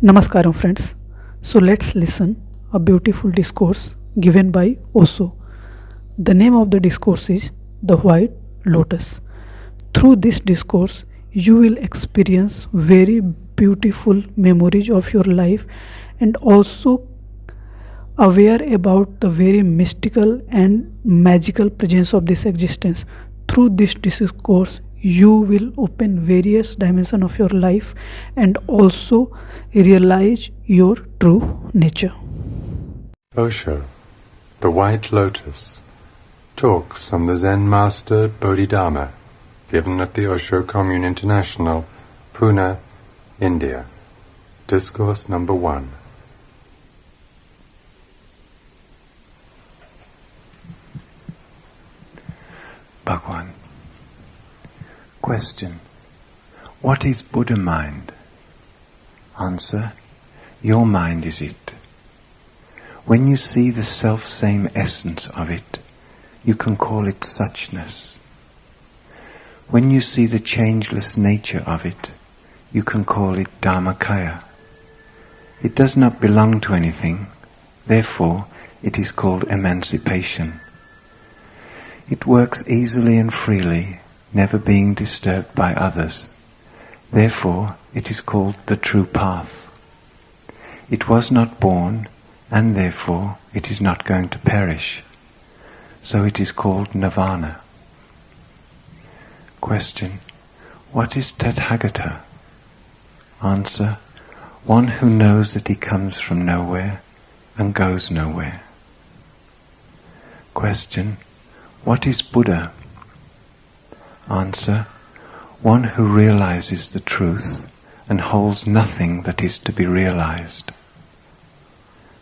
Namaskaram, friends. So let's listen a beautiful discourse given by Osho. The name of the discourse is The White Lotus. Through this discourse, you will experience very beautiful memories of your life and also aware about the very mystical and magical presence of this existence. Through this discourse, you will open various dimensions of your life and also realize your true nature. Osho, the White Lotus, talks on the Zen master Bodhidharma, given at the Osho Commune International, Pune, India. Discourse number 1. Bhagwan. Question. What is Buddha mind? Answer. Your mind is it. When you see the self-same essence of it, you can call it suchness. When you see the changeless nature of it, you can call it Dharmakaya. It does not belong to anything, therefore it is called emancipation. It works easily and freely, never being disturbed by others. Therefore, it is called the true path. It was not born, and therefore it is not going to perish. So it is called nirvana. Question. What is Tathagata? Answer. One who knows that he comes from nowhere and goes nowhere. Question. What is Buddha? Answer. One who realizes the truth and holds nothing that is to be realized.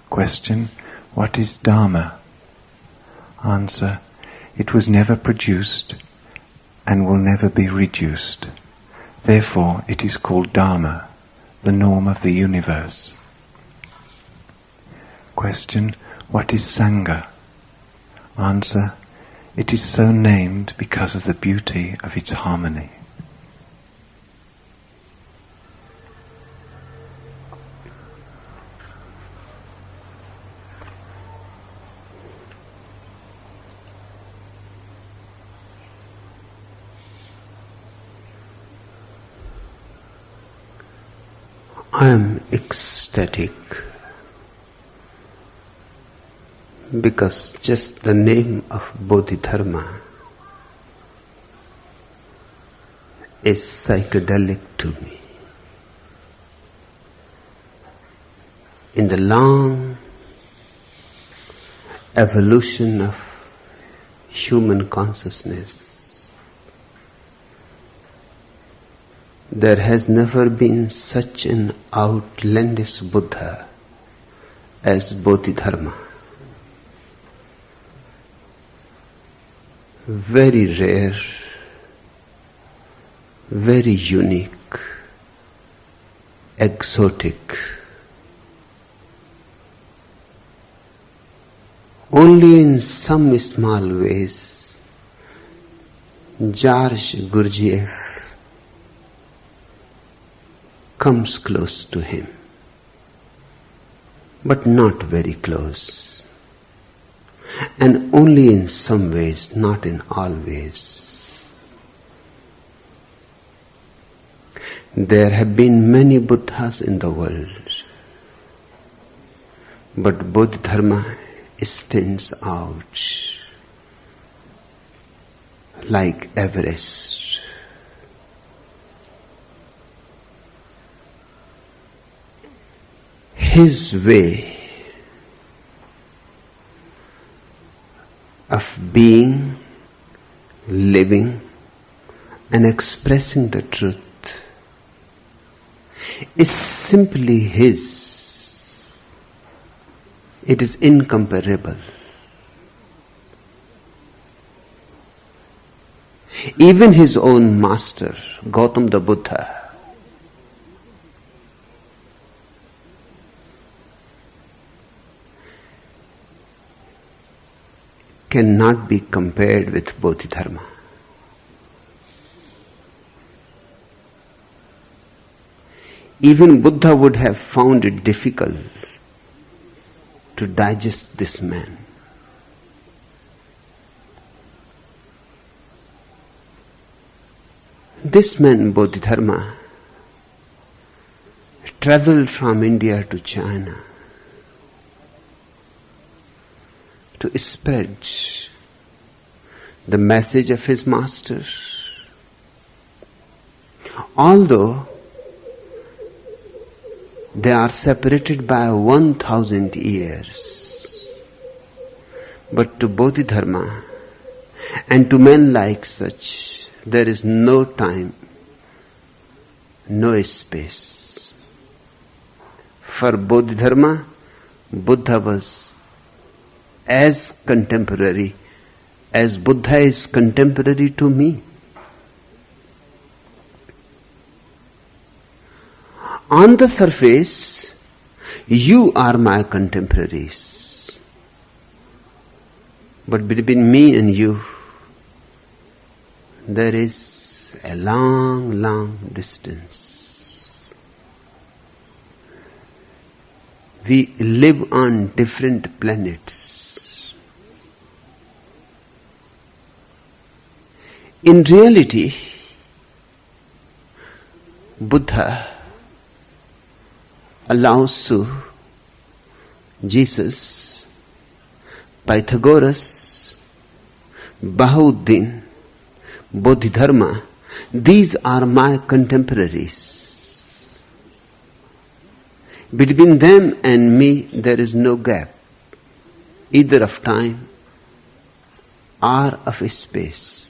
Question. What is Dharma? Answer. It was never produced and will never be reduced. Therefore it is called Dharma, the norm of the universe. Question. What is Sangha? Answer. It is so named because of the beauty of its harmony. I am ecstatic because just the name of Bodhidharma is psychedelic to me. In the long evolution of human consciousness, there has never been such an outlandish Buddha as Bodhidharma. Very rare, very unique, exotic. Only in some small ways, George Gurdjieff comes close to him, but not very close. And only in some ways, not in all ways. There have been many Buddhas in the world, but Bodhidharma stands out like Everest. His way of being, living, and expressing the truth is simply his. It is incomparable. Even his own master, Gautam the Buddha, cannot be compared with Bodhidharma. Even Buddha would have found it difficult to digest this man. This man, Bodhidharma, traveled from India to China to spread the message of his master. Although they are separated by 1,000 years, but to Bodhidharma and to men like such, there is no time, no space. For Bodhidharma, Buddha was as contemporary as Buddha is contemporary to me. On the surface, you are my contemporaries. But between me and you, there is a long, long distance. We live on different planets. In reality, Buddha, Lao Tzu, Jesus, Pythagoras, Bahauddin, Bodhidharma, these are my contemporaries. Between them and me, there is no gap, either of time or of space.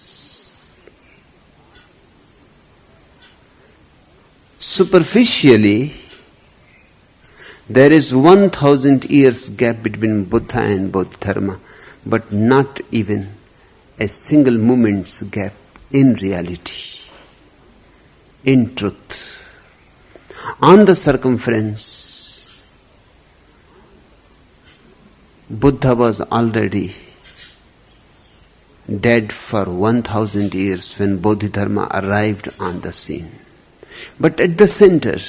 Superficially, there is 1,000 years gap between Buddha and Bodhidharma, but not even a single moment's gap in reality, in truth. On the circumference, Buddha was already dead for 1,000 years when Bodhidharma arrived on the scene. But at the center,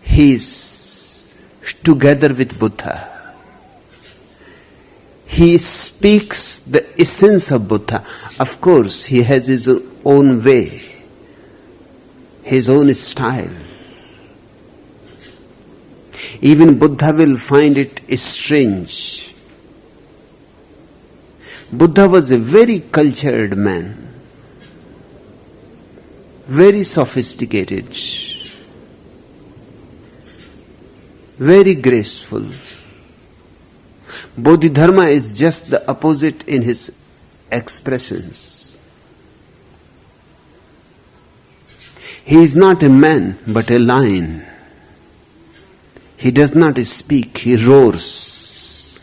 he is together with Buddha. He speaks the essence of Buddha. Of course, he has his own way, his own style. Even Buddha will find it strange. Buddha was a very cultured man, very sophisticated, very graceful. Bodhidharma is just the opposite in his expressions. He is not a man but a lion. He does not speak, he roars.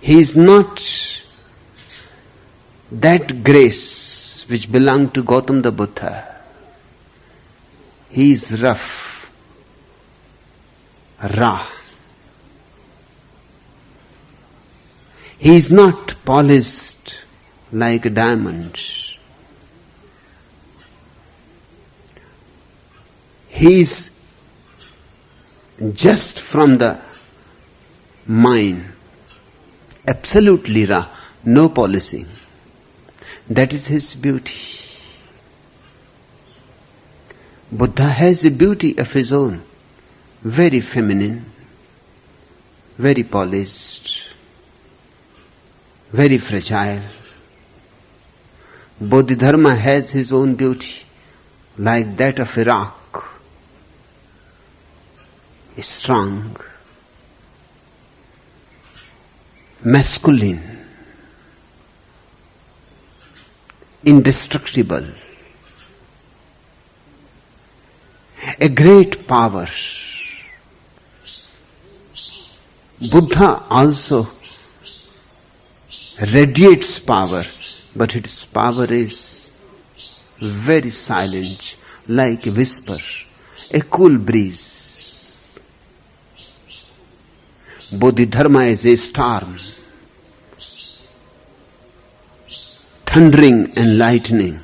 He is not that grace which belonged to Gautam the Buddha. He is rough, raw. He is not polished like a diamond. He is just from the mind, absolutely raw, no polishing. That is his beauty. Buddha has a beauty of his own, very feminine, very polished, very fragile. Bodhidharma has his own beauty, like that of a rock, strong, masculine, indestructible, a great power. Buddha also radiates power, but its power is very silent, like a whisper, a cool breeze. Bodhidharma is a storm, thundering and lightning.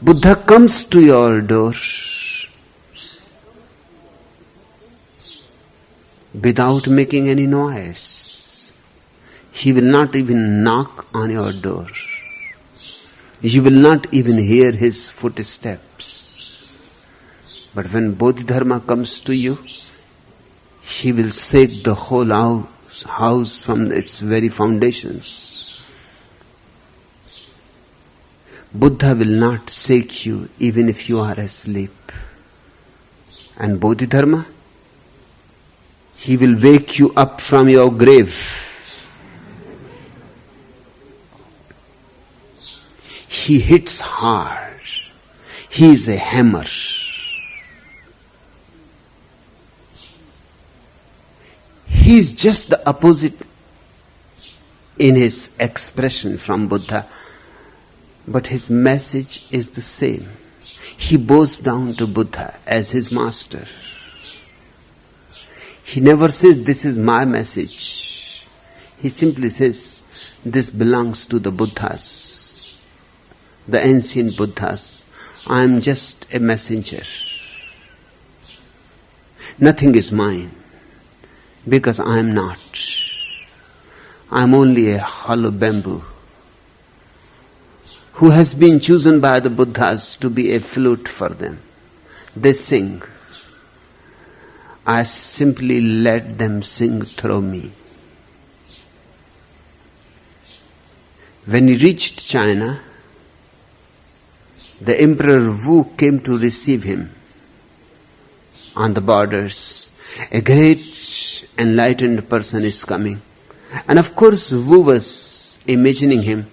Buddha comes to your door without making any noise. He will not even knock on your door. You will not even hear his footsteps. But when Bodhidharma comes to you, he will shake the whole house from its very foundations. Buddha will not shake you even if you are asleep. And Bodhidharma, he will wake you up from your grave. He hits hard. He is a hammer. He is just the opposite in his expression from Buddha. But his message is the same. He bows down to Buddha as his master. He never says, this is my message. He simply says, this belongs to the Buddhas, the ancient Buddhas. I am just a messenger. Nothing is mine, because I am not. I am only a hollow bamboo who has been chosen by the Buddhas to be a flute for them. They sing. I simply let them sing through me. When he reached China, the Emperor Wu came to receive him on the borders. A great enlightened person is coming. And of course Wu was imagining him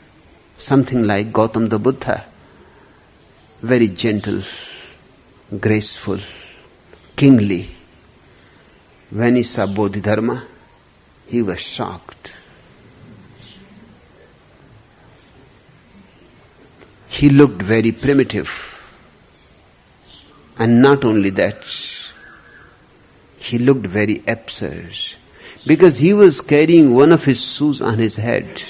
something like Gautam the Buddha, very gentle, graceful, kingly. When he saw Bodhidharma, he was shocked. He looked very primitive. And not only that, he looked very absurd, because he was carrying one of his shoes on his head.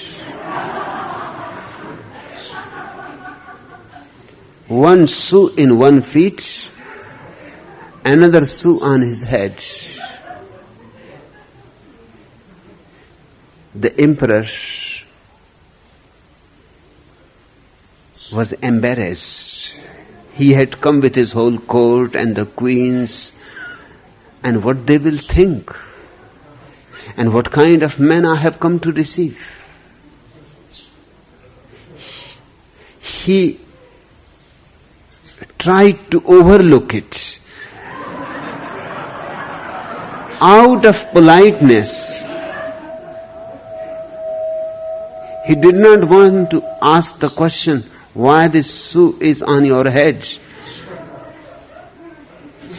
One shoe in one feet, another shoe on his head. The emperor was embarrassed. He had come with his whole court and the queens, and what they will think, and what kind of man I have come to receive. He tried to overlook it. Out of politeness, he did not want to ask the question, why this shoe is on your head?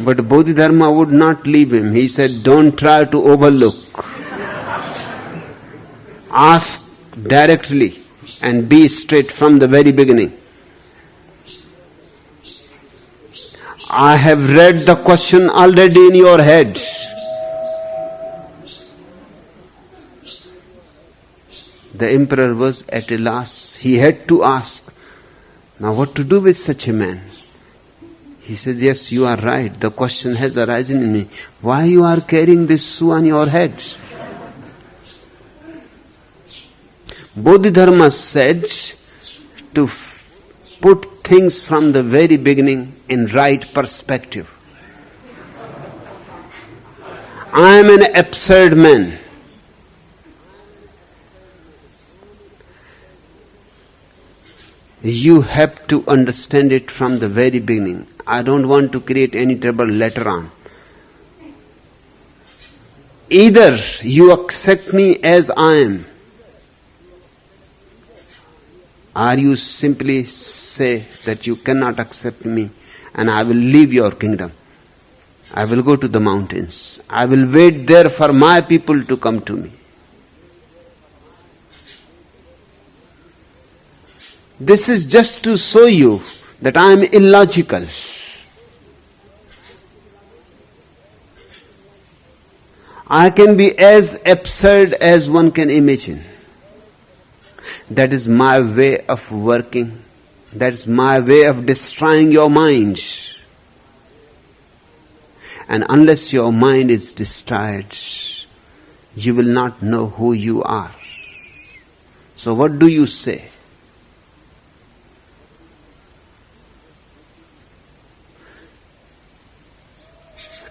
But Bodhidharma would not leave him. He said, don't try to overlook. Ask directly and be straight from the very beginning. I have read the question already in your head. The emperor was at a loss. He had to ask, now what to do with such a man? He said, yes, you are right. The question has arisen in me. Why you are carrying this shoe on your head? Bodhidharma said to put things from the very beginning in right perspective. I am an absurd man. You have to understand it from the very beginning. I don't want to create any trouble later on. Either you accept me as I am, or you simply say that you cannot accept me and I will leave your kingdom. I will go to the mountains. I will wait there for my people to come to me. This is just to show you that I am illogical. I can be as absurd as one can imagine. That is my way of working. That is my way of destroying your mind. And unless your mind is destroyed, you will not know who you are. So what do you say?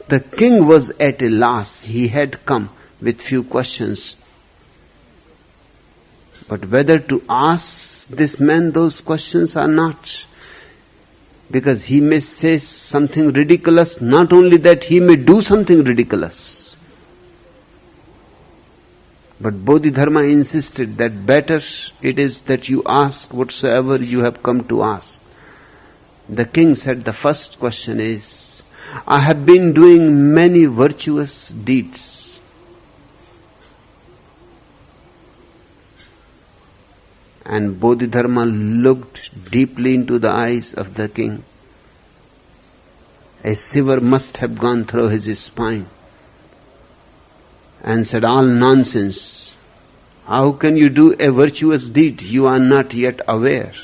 The king was at a loss. He had come with few questions. But whether to ask this man those questions or not, because he may say something ridiculous, not only that, he may do something ridiculous. But Bodhidharma insisted that better it is that you ask whatsoever you have come to ask. The king said, the first question is, I have been doing many virtuous deeds. And Bodhidharma looked deeply into the eyes of the king. A shiver must have gone through his spine. And said, all nonsense. How can you do a virtuous deed? You are not yet aware.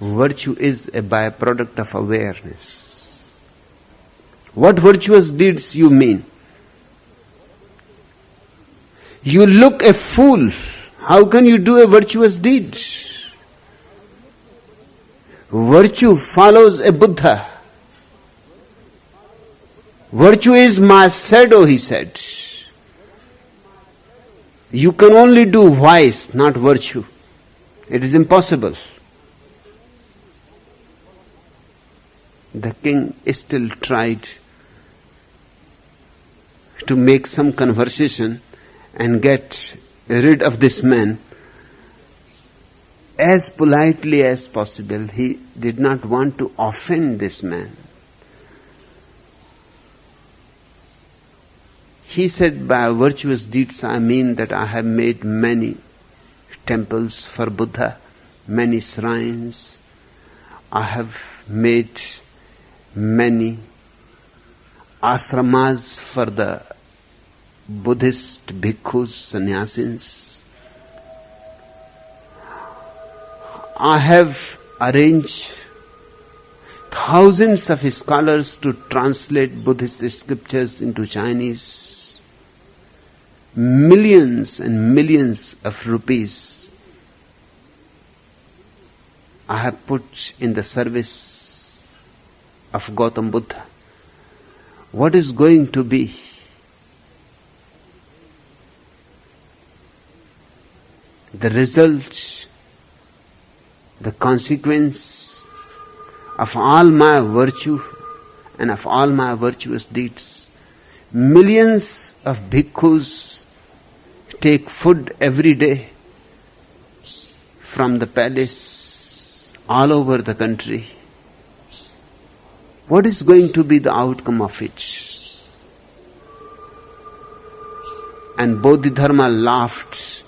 Virtue is a byproduct of awareness. What virtuous deeds you mean? You look a fool. How can you do a virtuous deed? Virtue follows a Buddha. Virtue is my shadow, he said. You can only do vice, not virtue. It is impossible. The king still tried to make some conversation and get rid of this man as politely as possible. He did not want to offend this man. He said, by virtuous deeds I mean that I have made many temples for Buddha, many shrines. I have made many ashramas for the Buddhist bhikkhus, sannyasis. I have arranged thousands of scholars to translate Buddhist scriptures into Chinese. Millions and millions of rupees I have put in the service of Gautam Buddha. What is going to be? The result, the consequence of all my virtue and of all my virtuous deeds. Millions of bhikkhus take food every day from the palace all over the country. What is going to be the outcome of it? And Bodhidharma laughed.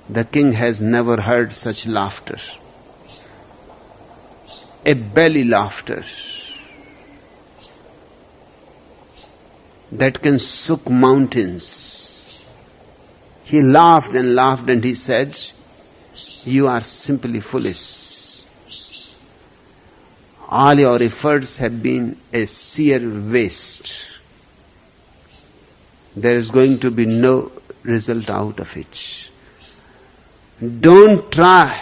The king has never heard such laughter. A belly laughter that can shook mountains. He laughed and he said, you are simply foolish. All your efforts have been a sheer waste. There is going to be no result out of it. Don't try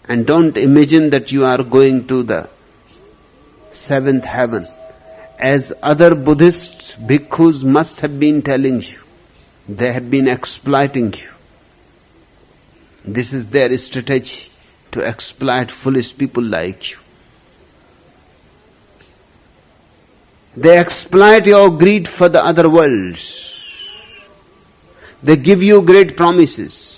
and don't imagine that you are going to the seventh heaven, as other Buddhist bhikkhus must have been telling you. They have been exploiting you. This is their strategy, to exploit foolish people like you. They exploit your greed for the other world. They give you great promises.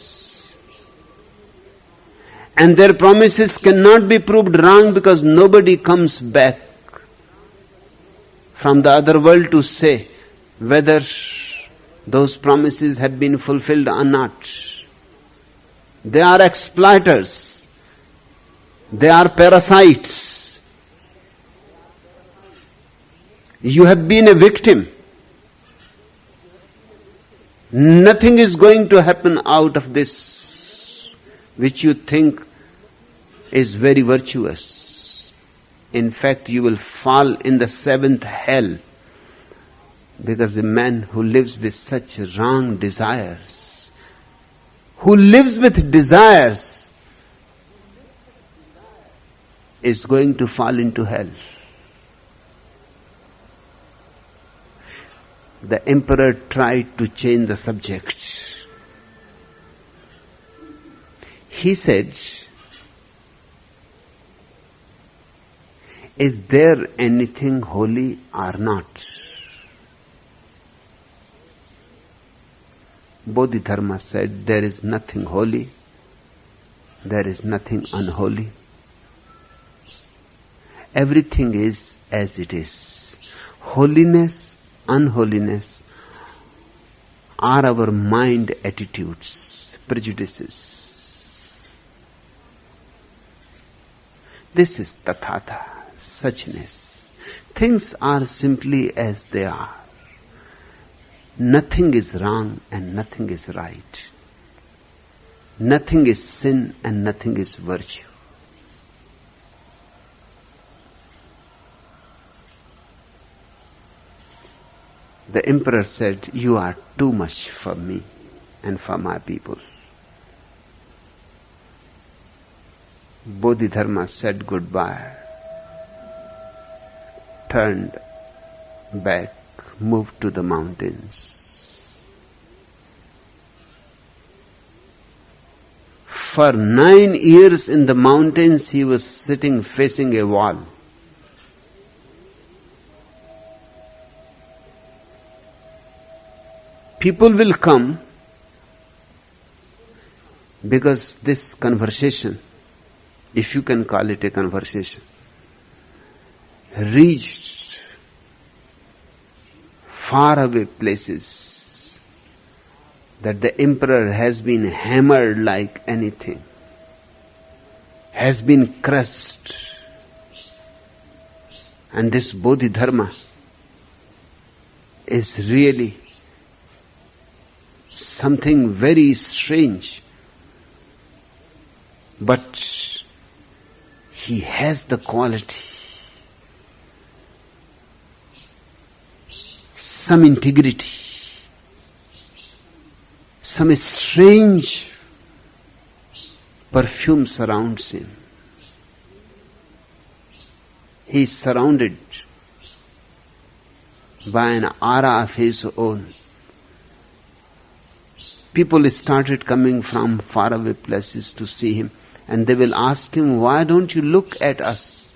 And their promises cannot be proved wrong because nobody comes back from the other world to say whether those promises have been fulfilled or not. They are exploiters. They are parasites. You have been a victim. Nothing is going to happen out of this which you think is very virtuous. In fact, you will fall in the seventh hell, because a man who lives with such wrong desires, who lives with desires, is going to fall into hell. The emperor tried to change the subject. He said, "Is there anything holy or not?" Bodhidharma said, "There is nothing holy, there is nothing unholy. Everything is as it is. Holiness, unholiness are our mind attitudes, prejudices. This is tathata, suchness. Things are simply as they are. Nothing is wrong and nothing is right. Nothing is sin and nothing is virtue." The emperor said, "You are too much for me and for my people." Bodhidharma said goodbye, turned back, moved to the mountains. For 9 years in the mountains he was sitting facing a wall. People will come because this conversation, if you can call it a conversation, reached faraway places, that the emperor has been hammered like anything, has been crushed. And this Bodhidharma is really something very strange, but he has the quality, some integrity, some strange perfume surrounds him. He is surrounded by an aura of his own. People started coming from faraway places to see him, and they will ask him, "Why don't you look at us?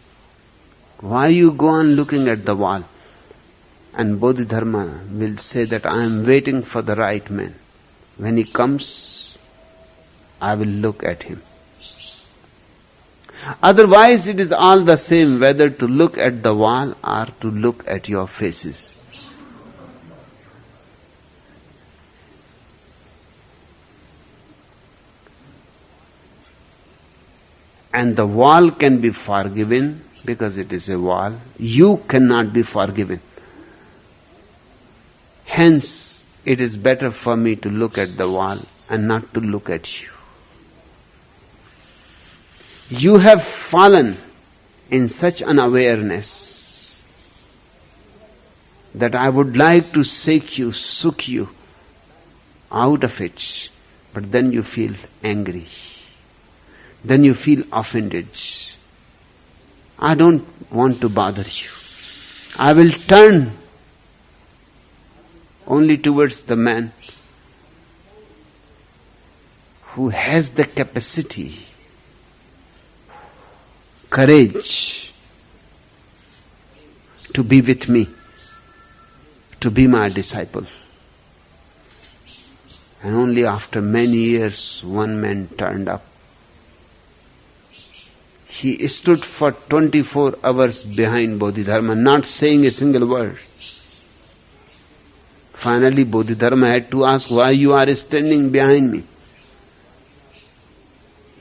Why you go on looking at the wall?" And Bodhidharma will say that, "I am waiting for the right man. When he comes, I will look at him." Otherwise it is all the same whether to look at the wall or to look at your faces. And the wall can be forgiven because it is a wall. You cannot be forgiven. Hence, it is better for me to look at the wall and not to look at you. You have fallen in such an awareness that I would like to shake you, shook you out of it, but then you feel angry. Then you feel offended. I don't want to bother you. I will turn only towards the man who has the capacity, courage to be with me, to be my disciple. And only after many years one man turned up. He stood for 24 hours behind Bodhidharma, not saying a single word. Finally, Bodhidharma had to ask, "Why you are standing behind me?"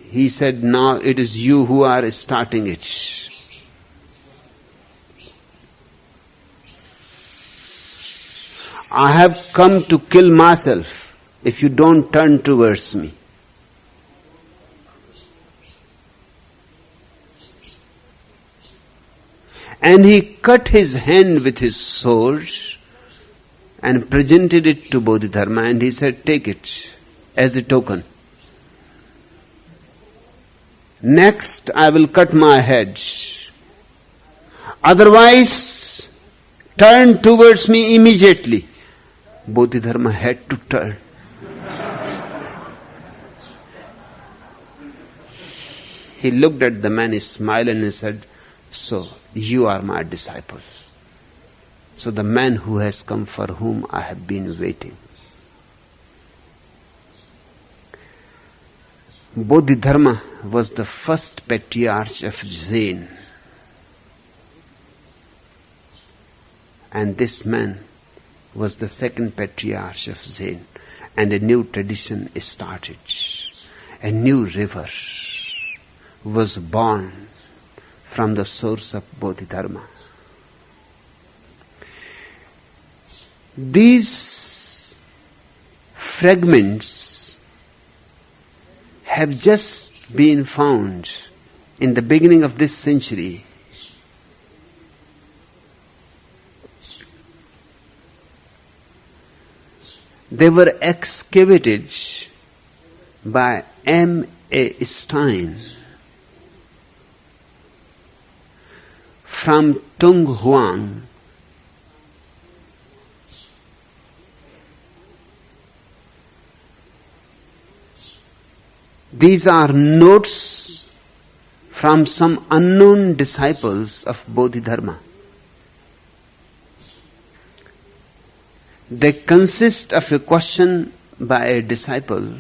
He said, "Now it is you who are starting it." I have come to kill myself. if you don't turn towards me. And he cut his hand with his sword and presented it to Bodhidharma, and he said, take it as a token. Next, I will cut my head. Otherwise, turn towards me immediately. Bodhidharma had to turn. He looked at the man, he smiled and he said, so, you are my disciple. So the man who has come for whom I have been waiting. Bodhidharma was the first patriarch of Zen. And this man was the second patriarch of Zen. And a new tradition started. A new river was born from the source of Bodhidharma. These fragments have just been found in the beginning of this century. They were excavated by M.A. Stein from Tung Huang. These are notes from some unknown disciples of Bodhidharma. They consist of a question by a disciple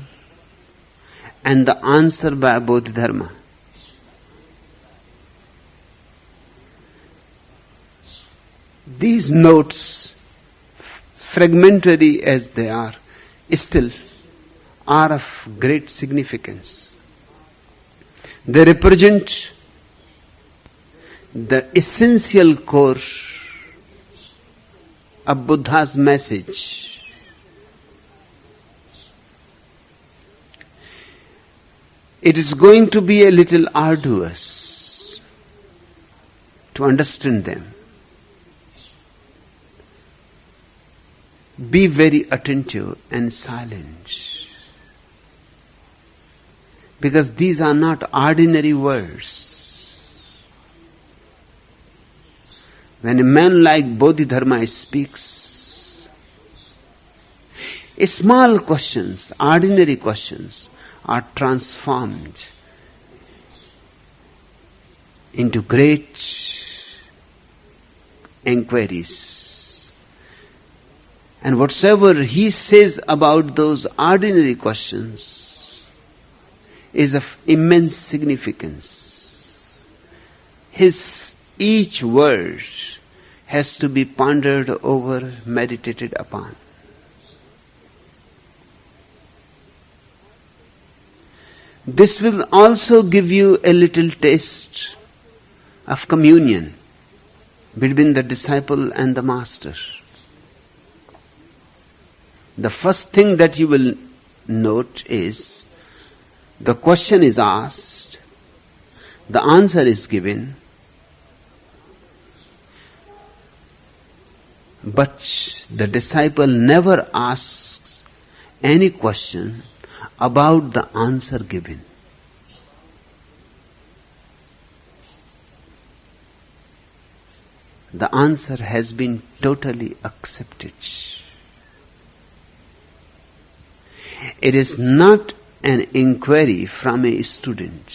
and the answer by Bodhidharma. These notes, fragmentary as they are, still are of great significance. They represent the essential core of Buddha's message. It is going to be a little arduous to understand them. Be very attentive and silent, because these are not ordinary words. When a man like Bodhidharma speaks, small questions, ordinary questions are transformed into great inquiries. And whatsoever he says about those ordinary questions is of immense significance. His each word has to be pondered over, meditated upon. This will also give you a little taste of communion between the disciple and the master. The first thing that you will note is the question is asked, the answer is given, but the disciple never asks any question about the answer given. The answer has been totally accepted. It is not an inquiry from a student.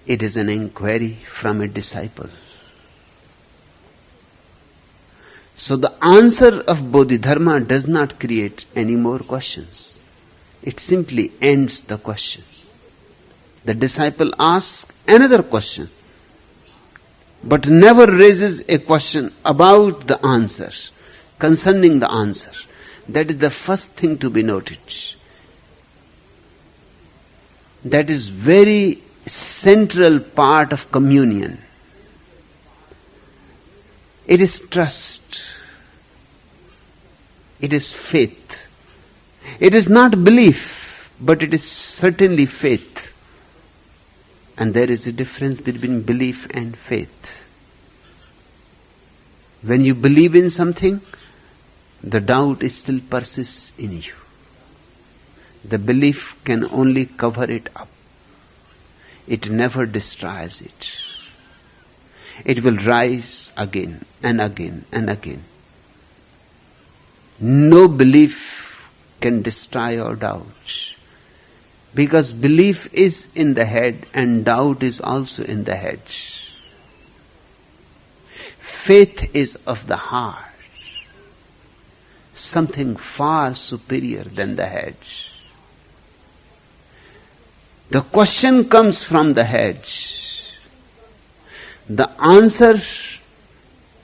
It is an inquiry from a disciple. So the answer of Bodhidharma does not create any more questions. It simply ends the question. The disciple asks another question, but never raises a question about the answer, concerning the answer. That is the first thing to be noted. That is very central part of communion. It is trust. It is faith. It is not belief, but it is certainly faith. And there is a difference between belief and faith. When you believe in something, the doubt still persists in you. The belief can only cover it up. It never destroys it. It will rise again and again and again. No belief can destroy your doubt. Because belief is in the head and doubt is also in the head. Faith is of the heart. Something far superior than the head. The question comes from the head. The answer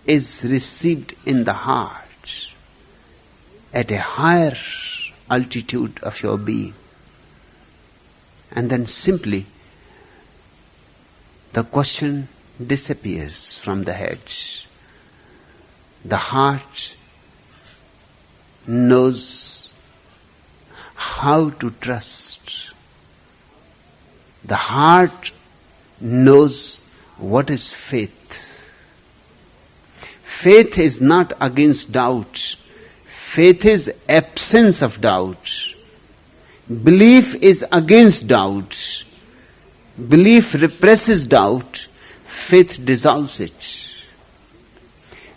is received in the heart at a higher altitude of your being. And then simply the question disappears from the head. The heart knows how to trust. The heart knows what is faith. Faith is not against doubt. Faith is absence of doubt. Belief is against doubt. Belief represses doubt. Faith dissolves it.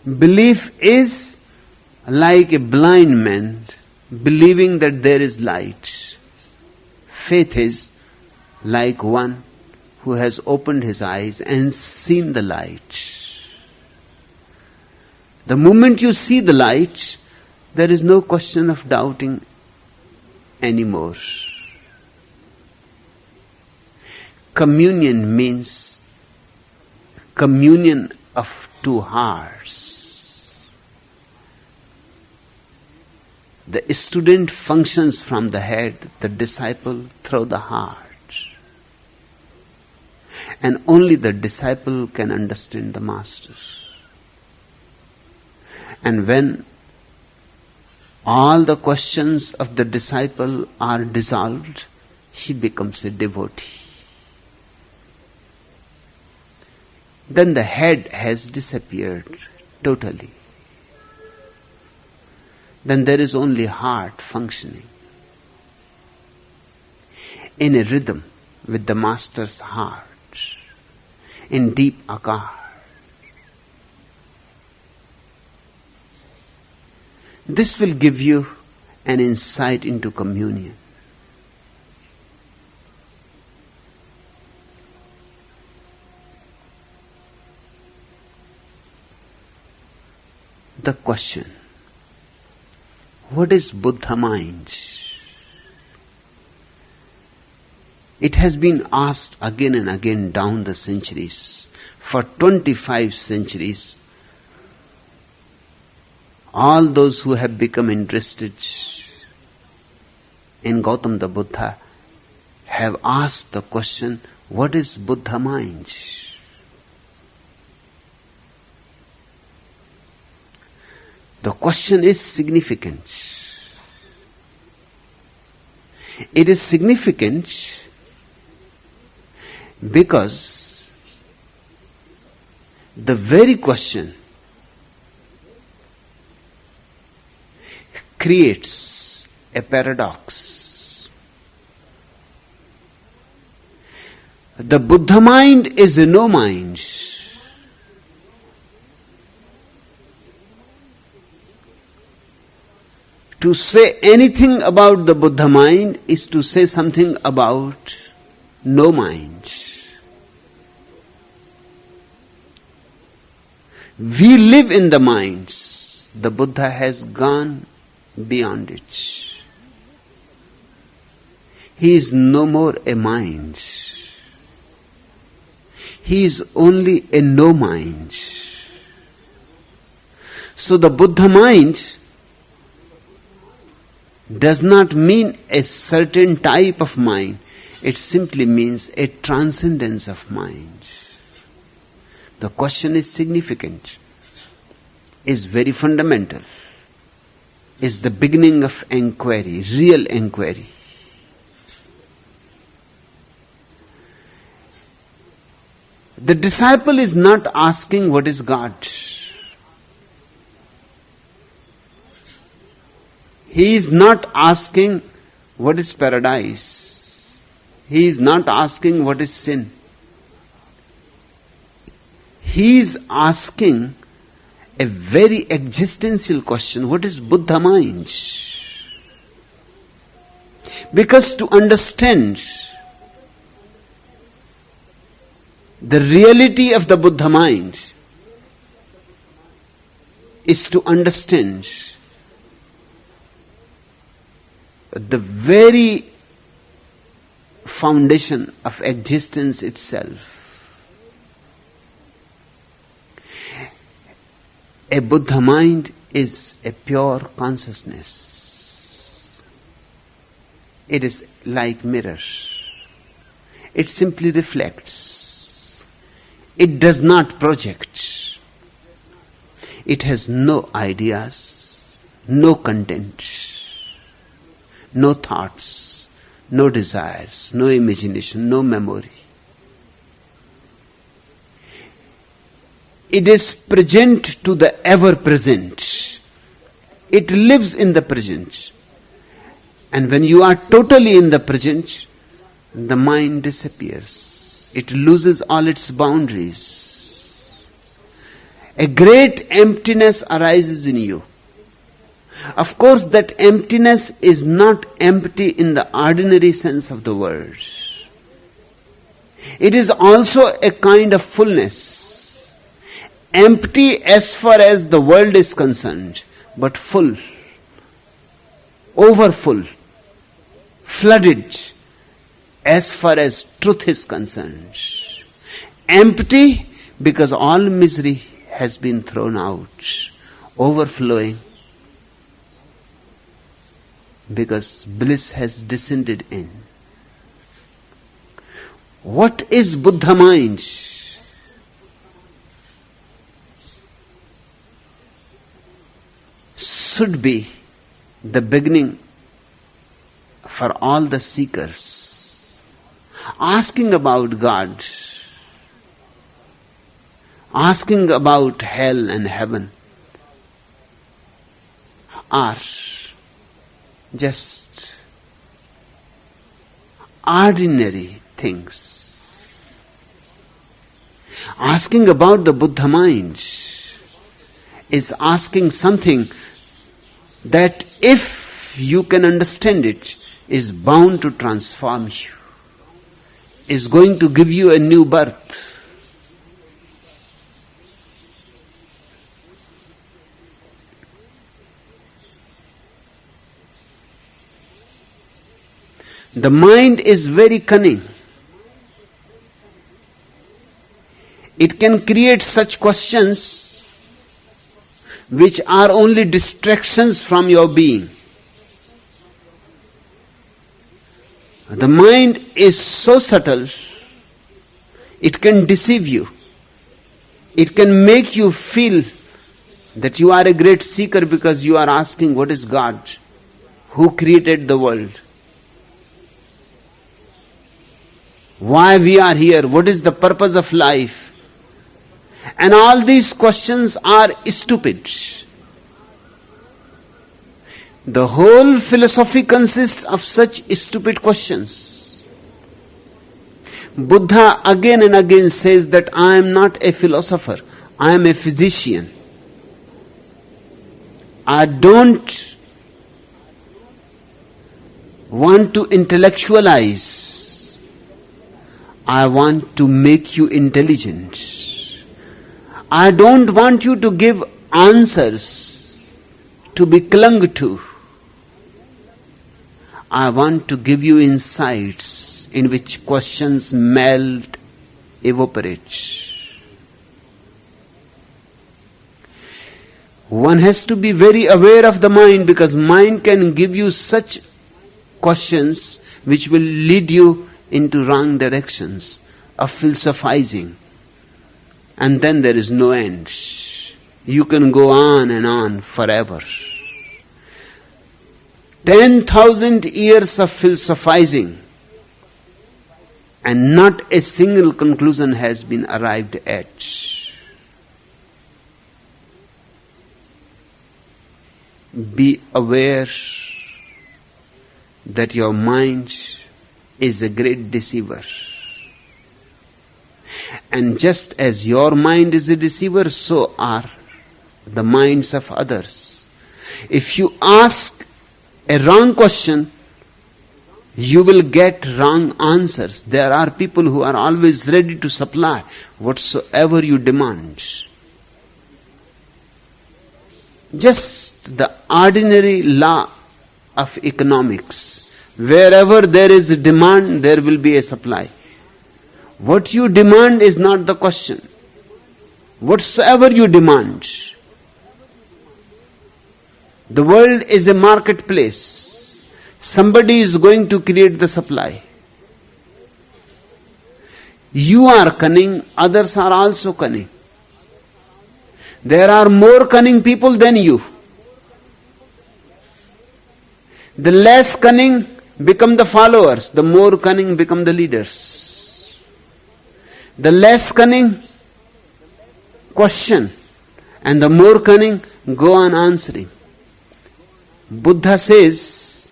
Belief is like a blind man believing that there is light. Faith is like one who has opened his eyes and seen the light. The moment you see the light, there is no question of doubting anymore. Communion means communion of two hearts. The student functions from the head, the disciple through the heart. And only the disciple can understand the master. And when all the questions of the disciple are dissolved, he becomes a devotee. Then the head has disappeared totally. Then there is only heart functioning in a rhythm with the master's heart, in deep akar. This will give you an insight into communion. The question, what is Buddha mind? It has been asked again and again down the centuries. For 25 centuries, all those who have become interested in Gautam the Buddha have asked the question, what is Buddha mind? The question is significant. It is significant because the very question creates a paradox. The Buddha mind is a no mind. To say anything about the Buddha mind is to say something about no mind. We live in the minds. The Buddha has gone beyond it. He is no more a mind. He is only a no mind. So the Buddha mind does not mean a certain type of mind. It simply means a transcendence of mind. The question is significant, is very fundamental. is the beginning of inquiry, real inquiry. The disciple is not asking what is God. He is not asking what is paradise. He is not asking what is sin. He is asking a very existential question. What is Buddha mind? Because to understand the reality of the Buddha mind is to understand the very foundation of existence itself. A Buddha mind is a pure consciousness. It is like mirror. It simply reflects. It does not project. It has no ideas, no content, no thoughts, no desires, no imagination, no memory. It is present to the ever-present. It lives in the present. And when you are totally in the present, the mind disappears. It loses all its boundaries. A great emptiness arises in you. Of course, that emptiness is not empty in the ordinary sense of the word. It is also a kind of fullness. Empty as far as the world is concerned, but full, overfull, flooded as far as truth is concerned. Empty because all misery has been thrown out, overflowing because bliss has descended in. What is Buddha mind? Should be the beginning for all the seekers. Asking about God, asking about hell and heaven are just ordinary things. Asking about the Buddha mind is asking something that, if you can understand it, is bound to transform you, is going to give you a new birth. The mind is very cunning. It can create such questions which are only distractions from your being. The mind is so subtle, it can deceive you. It can make you feel that you are a great seeker because you are asking what is God, who created the world, why we are here, what is the purpose of life. And all these questions are stupid. The whole philosophy consists of such stupid questions. Buddha again and again says that I am not a philosopher, I am a physician. I don't want to intellectualize. I want to make you intelligent. I don't want you to give answers to be clung to. I want to give you insights in which questions melt, evaporate. One has to be very aware of the mind, because mind can give you such questions which will lead you into wrong directions of philosophizing. And then there is no end. You can go on and on forever. 10,000 years of philosophizing, and not a single conclusion has been arrived at. Be aware that your mind is a great deceiver. And just as your mind is a deceiver, so are the minds of others. If you ask a wrong question, you will get wrong answers. There are people who are always ready to supply whatsoever you demand. Just the ordinary law of economics. Wherever there is a demand, there will be a supply. What you demand is not the question. Whatsoever you demand. The world is a marketplace. Somebody is going to create the supply. You are cunning, others are also cunning. There are more cunning people than you. The less cunning become the followers, the more cunning become the leaders. The less cunning question, and the more cunning go on answering. Buddha says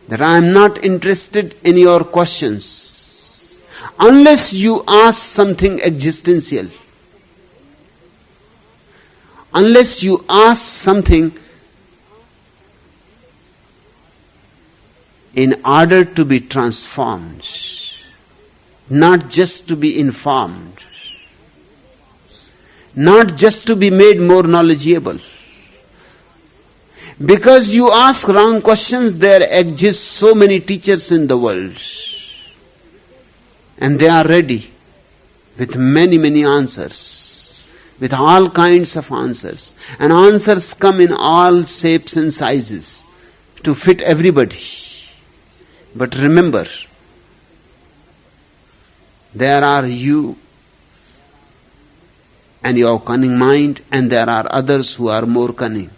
that I am not interested in your questions unless you ask something existential. Unless you ask something in order to be transformed, not just to be informed, not just to be made more knowledgeable. Because you ask wrong questions, there exist so many teachers in the world, and they are ready with many answers, with all kinds of answers, and answers come in all shapes and sizes to fit everybody. But remember, there are you and your cunning mind, and there are others who are more cunning.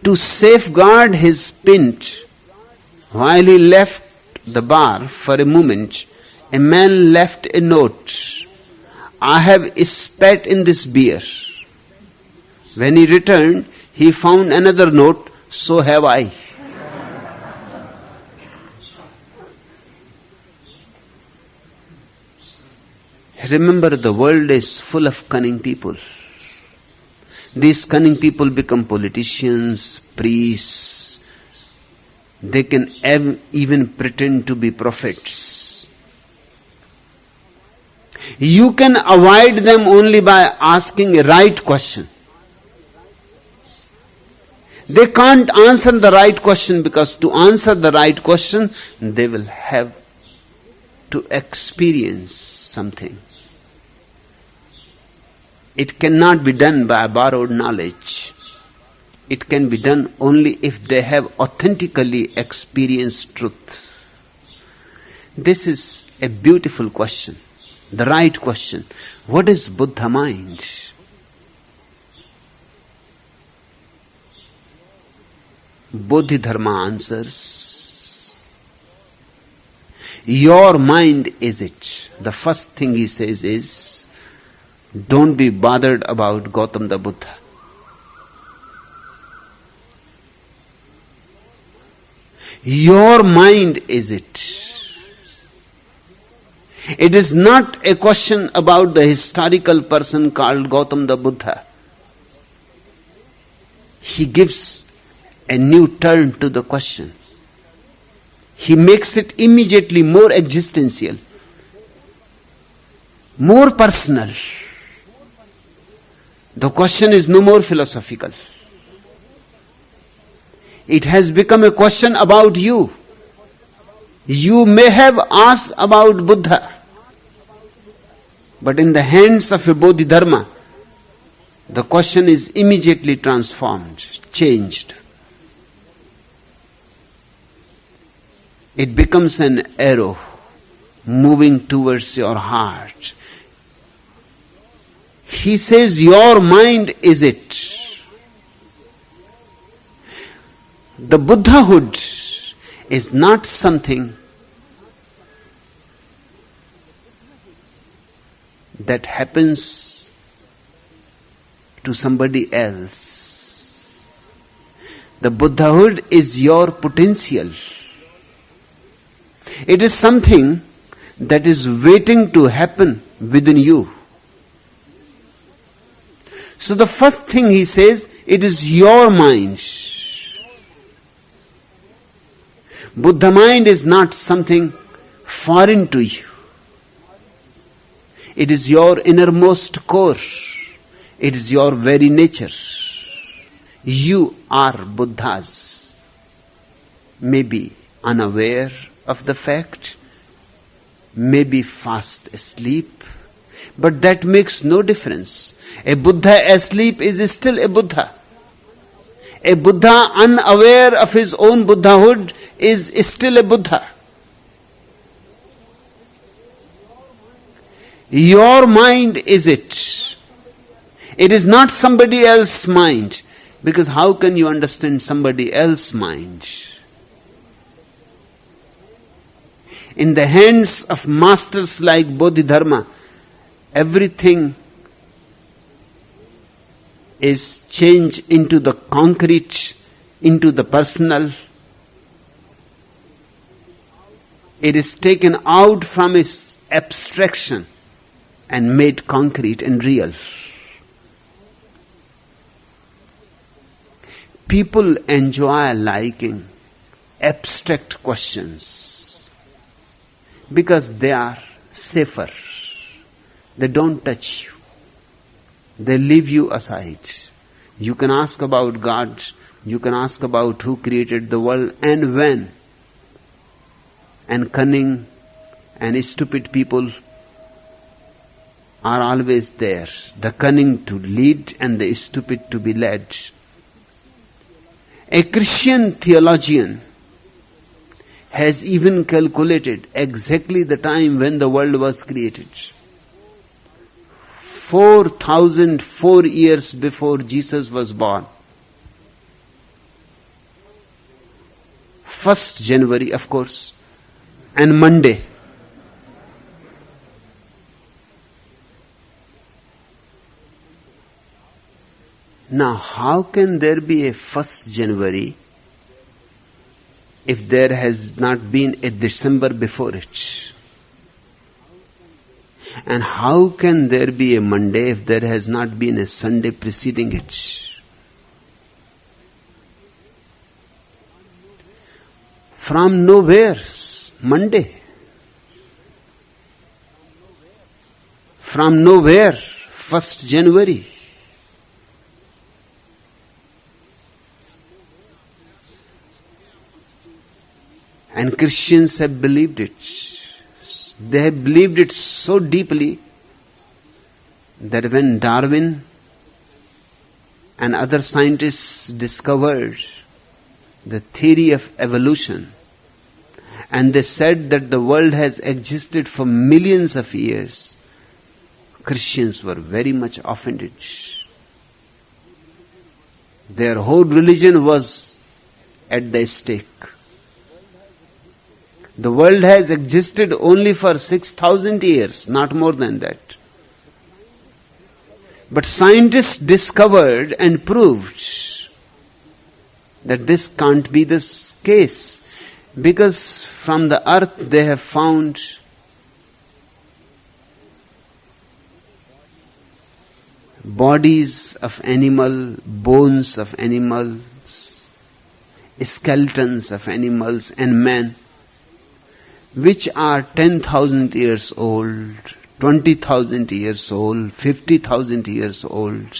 To safeguard his pint, while he left the bar for a moment, a man left a note. I have spat in this beer. When he returned, he found another note, so have I. Remember, the world is full of cunning people. These cunning people become politicians, priests. They can even pretend to be prophets. You can avoid them only by asking a right question. They can't answer the right question, because to answer the right question, they will have to experience something. It cannot be done by borrowed knowledge. It can be done only if they have authentically experienced truth. This is a beautiful question, the right question. What is Buddha mind? Bodhidharma answers, your mind is it. The first thing he says is, don't be bothered about Gautam the Buddha. Your mind is it. It is not a question about the historical person called Gautam the Buddha. He gives a new turn to the question. He makes it immediately more existential, more personal. The question is no more philosophical. It has become a question about you. You may have asked about Buddha, but in the hands of a Bodhidharma, the question is immediately transformed, changed. It becomes an arrow moving towards your heart. He says, your mind is it. The Buddhahood is not something that happens to somebody else. The Buddhahood is your potential. It is something that is waiting to happen within you. So the first thing he says, it is your mind. Buddha mind is not something foreign to you. It is your innermost core. It is your very nature. You are Buddhas. Maybe unaware of the fact, maybe fast asleep, but that makes no difference. A Buddha asleep is still a Buddha. A Buddha unaware of his own Buddhahood is still a Buddha. Your mind is it. It is not somebody else's mind. Because how can you understand somebody else's mind? In the hands of masters like Bodhidharma, everything is changed into the concrete, into the personal. It is taken out from its abstraction and made concrete and real. People enjoy liking abstract questions because they are safer. They don't touch you. They leave you aside. You can ask about God. You can ask about who created the world and when. And cunning and stupid people are always there. The cunning to lead and the stupid to be led. A Christian theologian has even calculated exactly the time when the world was created. 4,004 years before Jesus was born. 1st January, of course, and Monday. Now, how can there be a 1st January if there has not been a December before it? And how can there be a Monday if there has not been a Sunday preceding it? From nowhere, Monday. From nowhere, 1st January. And Christians have believed it. They have believed it so deeply that when Darwin and other scientists discovered the theory of evolution, and they said that the world has existed for millions of years, Christians were very much offended. Their whole religion was at the stake. The world has existed only for 6,000 years, not more than that. But scientists discovered and proved that this can't be the case, because from the earth they have found bodies of animal, bones of animals, skeletons of animals and man, which are 10,000 years old, 20,000 years old, 50,000 years old,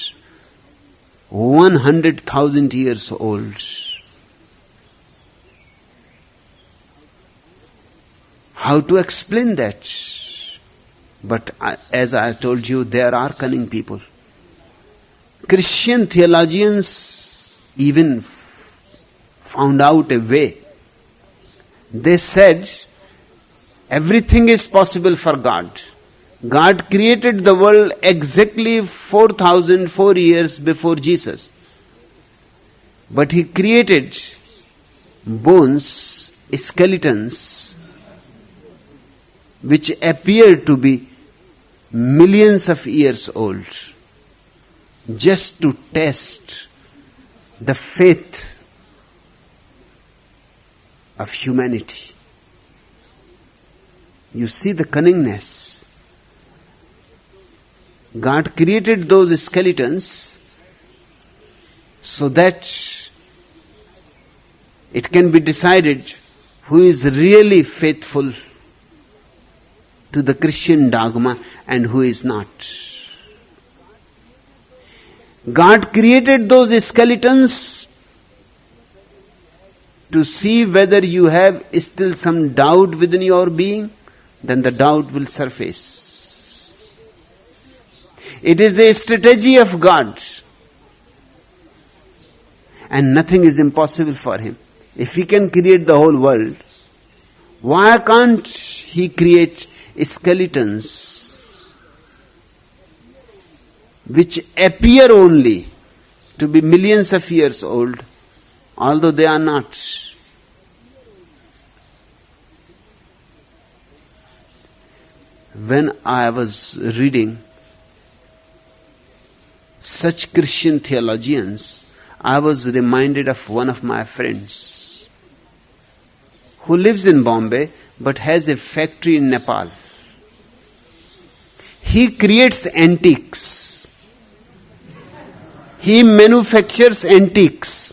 100,000 years old. How to explain that? But as I told you, there are cunning people. Christian theologians even found out a way. They said, everything is possible for God. God created the world exactly 4,004 years before Jesus. But He created bones, skeletons, which appear to be millions of years old, just to test the faith of humanity. You see the cunningness. God created those skeletons so that it can be decided who is really faithful to the Christian dogma and who is not. God created those skeletons to see whether you have still some doubt within your being, then the doubt will surface. It is a strategy of God, and nothing is impossible for Him. If He can create the whole world, why can't He create skeletons which appear only to be millions of years old, although they are not? When I was reading such Christian theologians, I was reminded of one of my friends who lives in Bombay but has a factory in Nepal. He creates antiques. He manufactures antiques.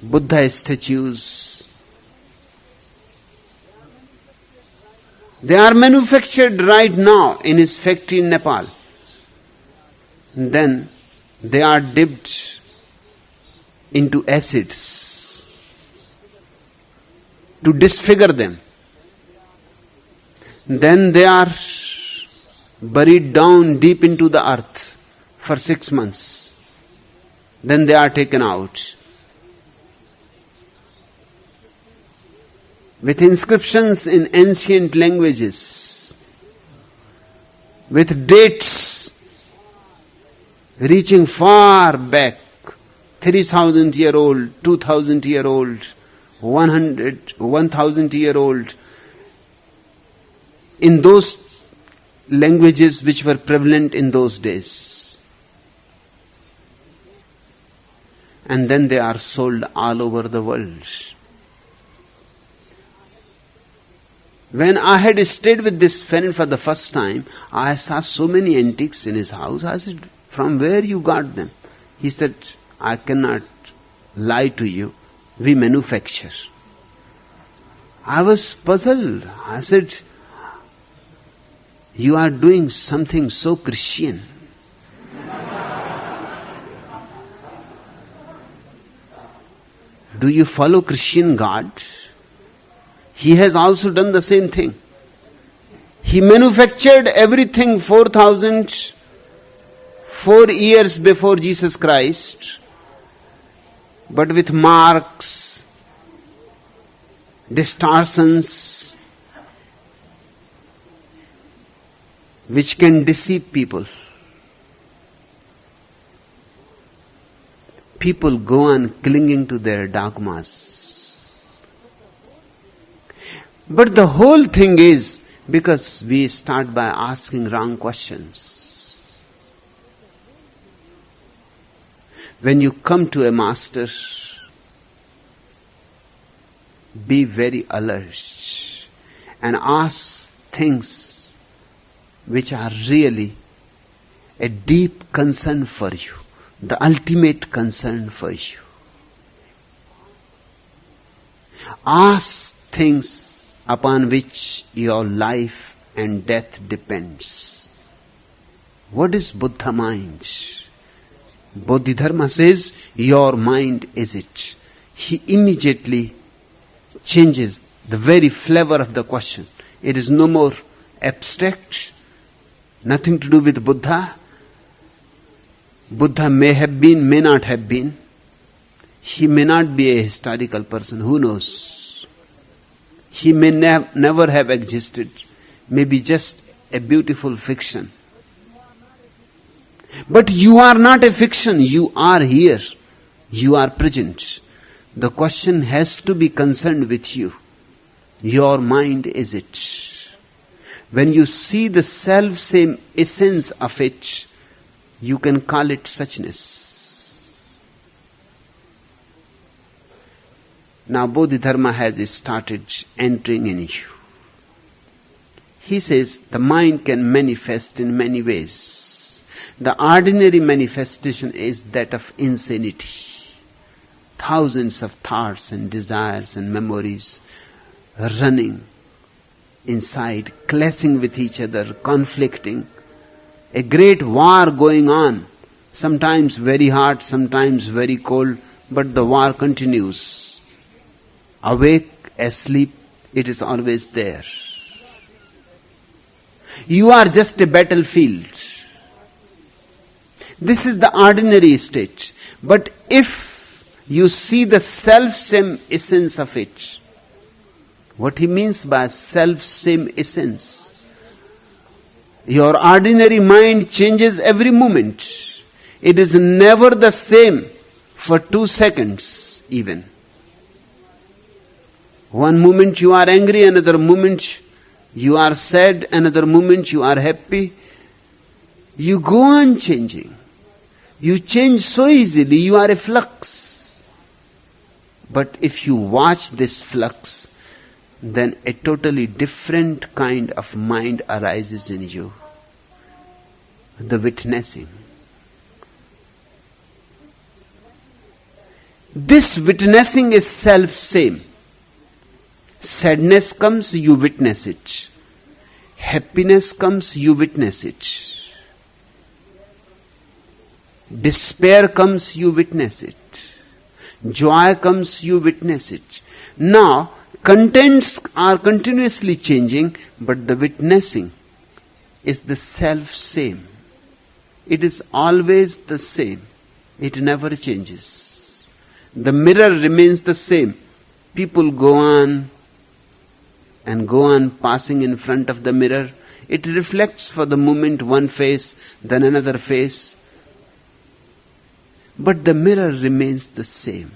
Buddha statues. They are manufactured right now in his factory in Nepal. And then they are dipped into acids to disfigure them. Then they are buried down deep into the earth for 6 months. Then they are taken out with inscriptions in ancient languages, with dates reaching far back, 3,000-year-old, 2,000-year-old, 1,000-year-old, in those languages which were prevalent in those days. And then they are sold all over the world. When I had stayed with this friend for the first time, I saw so many antiques in his house. I said, "From where you got them?" He said, "I cannot lie to you. We manufacture." I was puzzled. I said, "You are doing something so Christian." Do you follow Christian God? He has also done the same thing. He manufactured everything 4 years before Jesus Christ, but with marks, distortions, which can deceive people. People go on clinging to their dogmas. But the whole thing is because we start by asking wrong questions. When you come to a master, be very alert and ask things which are really a deep concern for you, the ultimate concern for you. Ask things upon which your life and death depends. What is Buddha mind? Bodhidharma says, your mind is it. He immediately changes the very flavor of the question. It is no more abstract, nothing to do with Buddha. Buddha may have been, may not have been. He may not be a historical person, who knows? He may never have existed, maybe just a beautiful fiction. But you are not a fiction. You are here. You are present. The question has to be concerned with you. Your mind is it. When you see the self-same essence of it, you can call it suchness. Now Bodhidharma has started entering in you. He says the mind can manifest in many ways. The ordinary manifestation is that of insanity. Thousands of thoughts and desires and memories running inside, clashing with each other, conflicting. A great war going on, sometimes very hot, sometimes very cold, but the war continues. Awake, asleep, it is always there. You are just a battlefield. This is the ordinary state. But if you see the self-same essence of it, what he means by self-same essence, your ordinary mind changes every moment. It is never the same for 2 seconds even. One moment you are angry, another moment you are sad, another moment you are happy. You go on changing. You change so easily, you are a flux. But if you watch this flux, then a totally different kind of mind arises in you. The witnessing. This witnessing is self-same. Sadness comes, you witness it. Happiness comes, you witness it. Despair comes, you witness it. Joy comes, you witness it. Now, contents are continuously changing, but the witnessing is the self-same. It is always the same. It never changes. The mirror remains the same. People go on passing in front of the mirror. It reflects for the moment one face, then another face. But the mirror remains the same.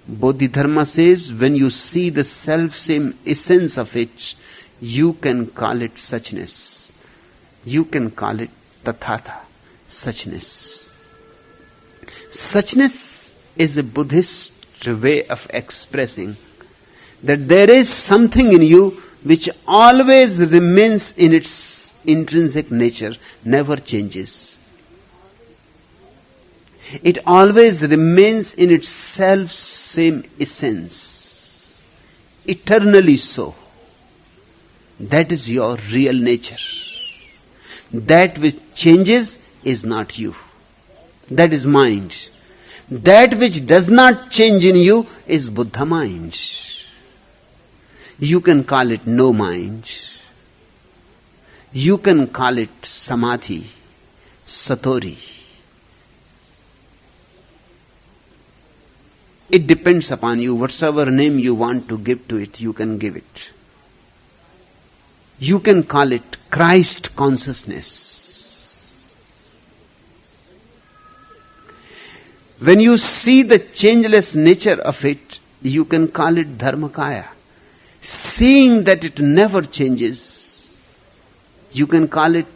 Bodhidharma says, when you see the self-same essence of it, you can call it suchness. You can call it tathata, suchness. Suchness is a Buddhist way of expressing that there is something in you which always remains in its intrinsic nature, never changes. It always remains in its self-same essence, eternally so. That is your real nature. That which changes is not you. That is mind. That which does not change in you is Buddha mind. You can call it no mind. You can call it samadhi, satori. It depends upon you. Whatsoever name you want to give to it, you can give it. You can call it Christ consciousness. When you see the changeless nature of it, you can call it Dharmakaya. Seeing that it never changes, you can call it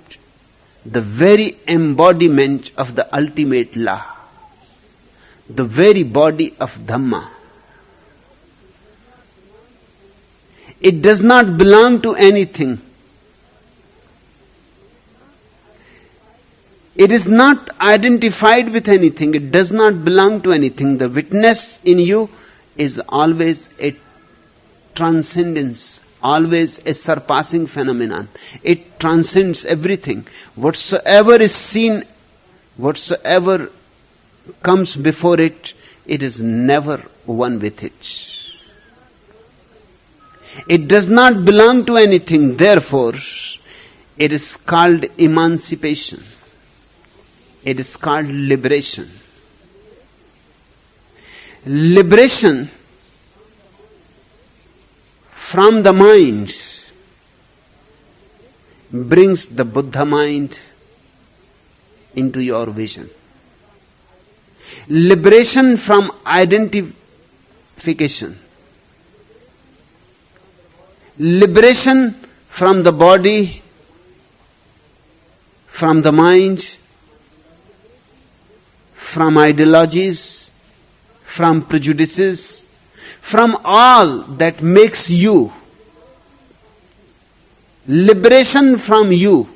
the very embodiment of the ultimate law. The very body of Dhamma. It does not belong to anything. It is not identified with anything. It does not belong to anything. The witness in you is always a transcendence, always a surpassing phenomenon. It transcends everything. Whatsoever is seen, whatsoever comes before it, it is never one with it. It does not belong to anything, therefore, it is called emancipation. It is called liberation. Liberation from the mind brings the Buddha mind into your vision. Liberation from identification. Liberation from the body, from the mind, from ideologies, from prejudices, from all that makes you. Liberation from you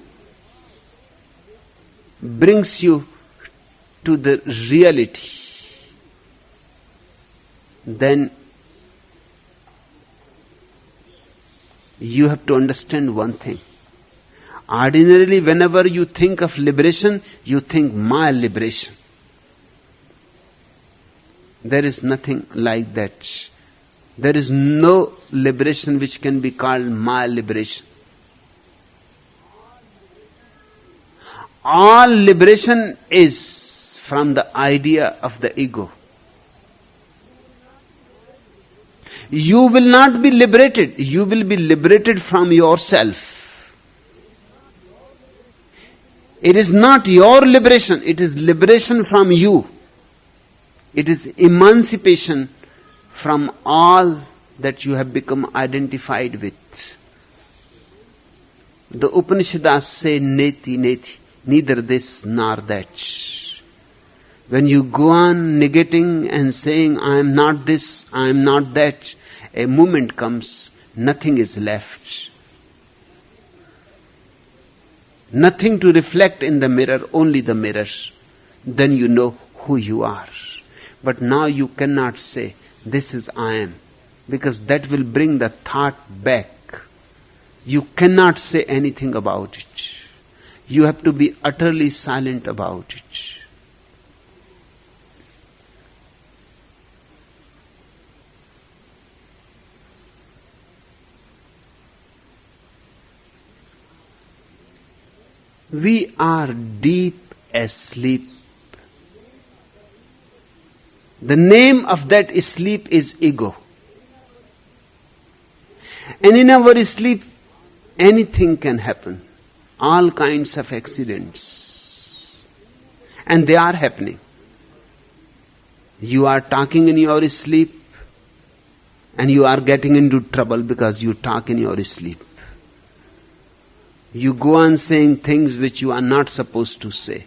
brings you to the reality. Then you have to understand one thing. Ordinarily, whenever you think of liberation, you think my liberation. There is nothing like that. There is no liberation which can be called my liberation. All liberation is from the idea of the ego. You will not be liberated. You will be liberated from yourself. It is not your liberation. It is liberation from you. It is emancipation from all that you have become identified with. The Upanishads say neti neti, neither this nor that. When you go on negating and saying, I am not this, I am not that, a moment comes, nothing is left. Nothing to reflect in the mirror, only the mirror. Then you know who you are. But now you cannot say, this is I am, because that will bring the thought back. You cannot say anything about it. You have to be utterly silent about it. We are deep asleep. The name of that sleep is ego. And in our sleep, anything can happen. All kinds of accidents. And they are happening. You are talking in your sleep, and you are getting into trouble because you talk in your sleep. You go on saying things which you are not supposed to say.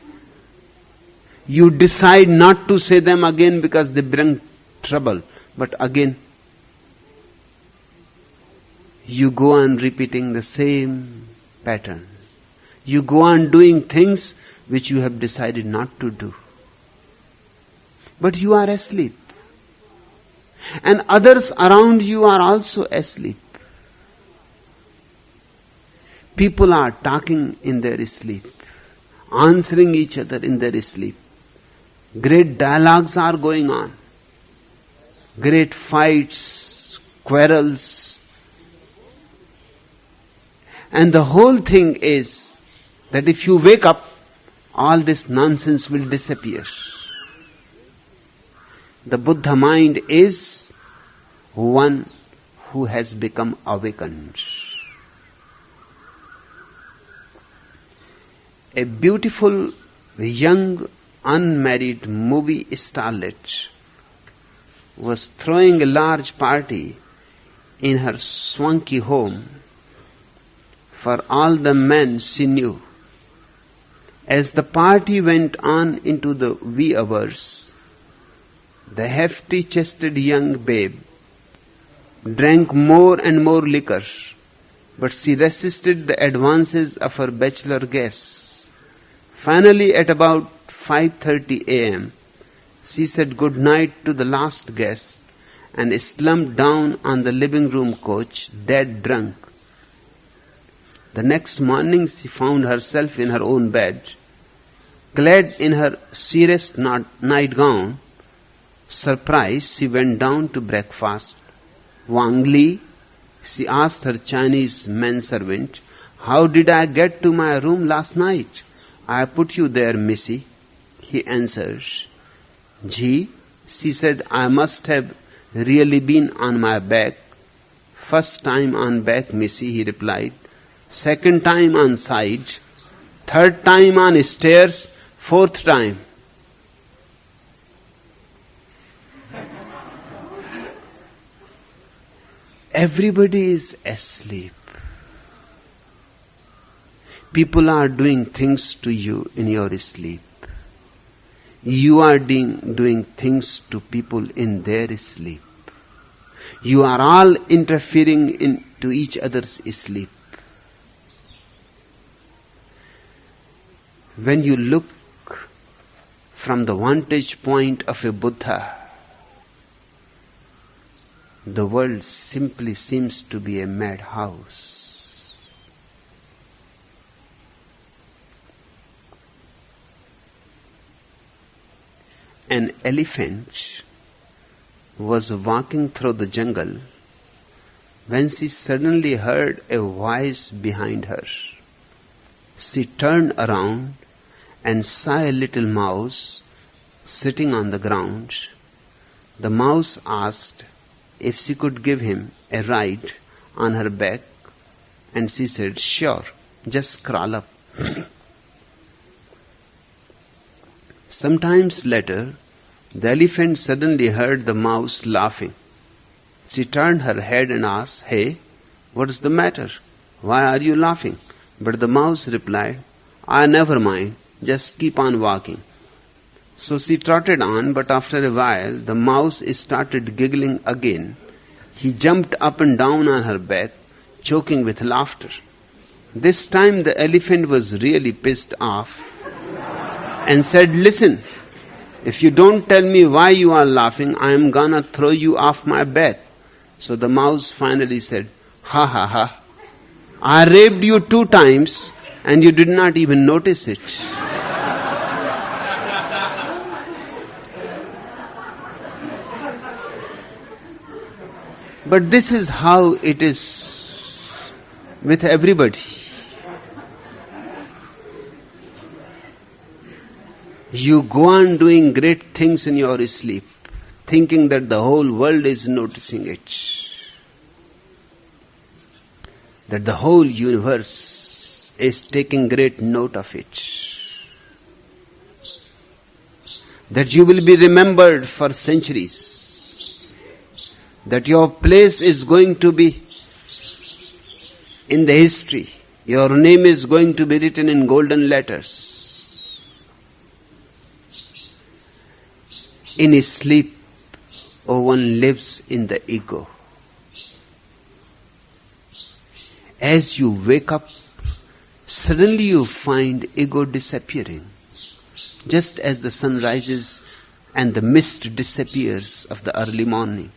You decide not to say them again because they bring trouble. But again, you go on repeating the same pattern. You go on doing things which you have decided not to do. But you are asleep. And others around you are also asleep. People are talking in their sleep, answering each other in their sleep. Great dialogues are going on. Great fights, quarrels. And the whole thing is that if you wake up, all this nonsense will disappear. The Buddha mind is one who has become awakened. A beautiful young unmarried movie starlet was throwing a large party in her swanky home for all the men she knew. As the party went on into the wee hours, the hefty-chested young babe drank more and more liquor, but she resisted the advances of her bachelor guests. Finally, at about 5:30 a.m., she said good night to the last guest and slumped down on the living room couch, dead drunk. The next morning, she found herself in her own bed, clad in her serious nightgown. Surprised, she went down to breakfast. Wang Li, she asked her Chinese manservant, how did I get to my room last night? I put you there, Missy. He answered. Gee, she said, I must have really been on my back. First time on back, Missy, he replied. Second time on side. Third time on stairs. Fourth time. Everybody is asleep. People are doing things to you in your sleep. You are doing things to people in their sleep. You are all interfering into each other's sleep. When you look from the vantage point of a Buddha, the world simply seems to be a madhouse. An elephant was walking through the jungle when she suddenly heard a voice behind her. She turned around and saw a little mouse sitting on the ground. The mouse asked if she could give him a ride on her back, and she said, "Sure, just crawl up." Sometimes later, the elephant suddenly heard the mouse laughing. She turned her head and asked, "Hey, what's the matter? Why are you laughing?" But the mouse replied, never mind, just keep on walking." So she trotted on, but after a while, the mouse started giggling again. He jumped up and down on her back, choking with laughter. This time the elephant was really pissed off and said, "Listen, if you don't tell me why you are laughing, I am gonna throw you off my back." So the mouse finally said, "Ha ha ha, I raped you 2 times and you did not even notice it." But this is how it is with everybody. You go on doing great things in your sleep, thinking that the whole world is noticing it, that the whole universe is taking great note of it, that you will be remembered for centuries, that your place is going to be in the history, your name is going to be written in golden letters. In his sleep, one lives in the ego. As you wake up, suddenly you find ego disappearing, just as the sun rises and the mist disappears of the early morning.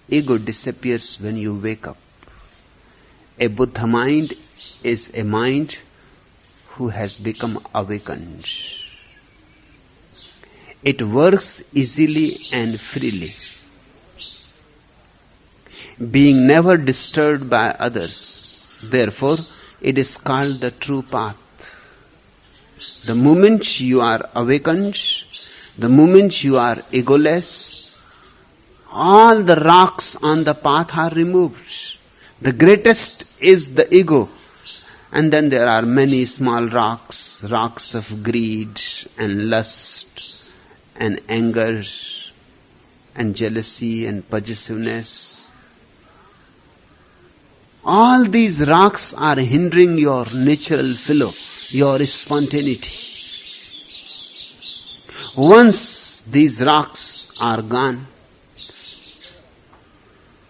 Ego disappears when you wake up. A Buddha mind is a mind who has become awakened. It works easily and freely, being never disturbed by others. Therefore, it is called the true path. The moment you are awakened, the moment you are egoless, all the rocks on the path are removed. The greatest is the ego. And then there are many small rocks, rocks of greed and lust and anger and jealousy and possessiveness. All these rocks are hindering your natural flow, your spontaneity. Once these rocks are gone,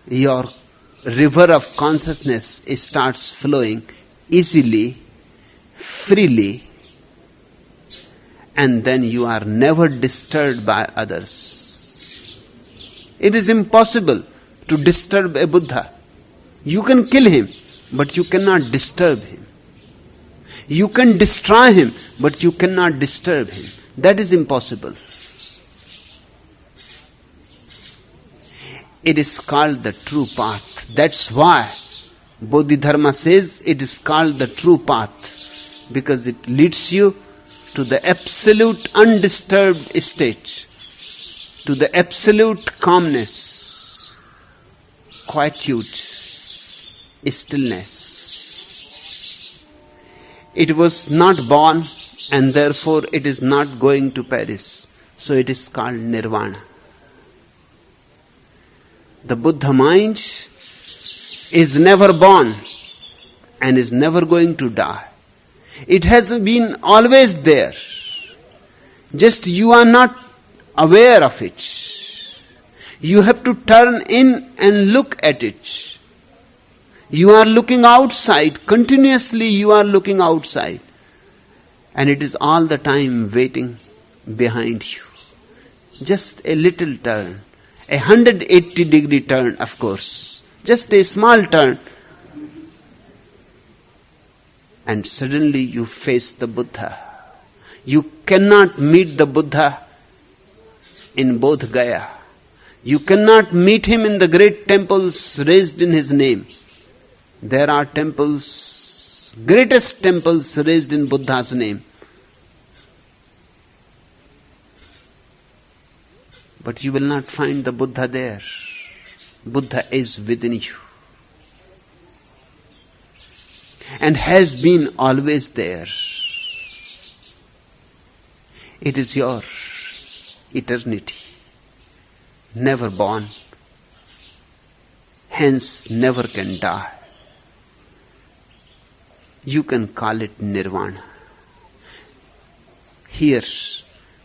your river of consciousness starts flowing easily, freely, and then you are never disturbed by others. It is impossible to disturb a Buddha. You can kill him, but you cannot disturb him. You can destroy him, but you cannot disturb him. That is impossible. It is called the true path. That's why Bodhidharma says it is called the true path, because it leads you to the absolute undisturbed state, to the absolute calmness, quietude, stillness. It was not born and therefore it is not going to perish. So it is called nirvana. The Buddha mind is never born and is never going to die. It has been always there. Just you are not aware of it. You have to turn in and look at it. You are looking outside. Continuously you are looking outside. And it is all the time waiting behind you. Just a little turn. 180-degree turn, of course. Just a small turn. And suddenly you face the Buddha. You cannot meet the Buddha in Bodh Gaya. You cannot meet him in the great temples raised in his name. There are temples, greatest temples raised in Buddha's name. But you will not find the Buddha there. Buddha is within you. And has been always there. It is your eternity. Never born. Hence never can die. You can call it nirvana. Here,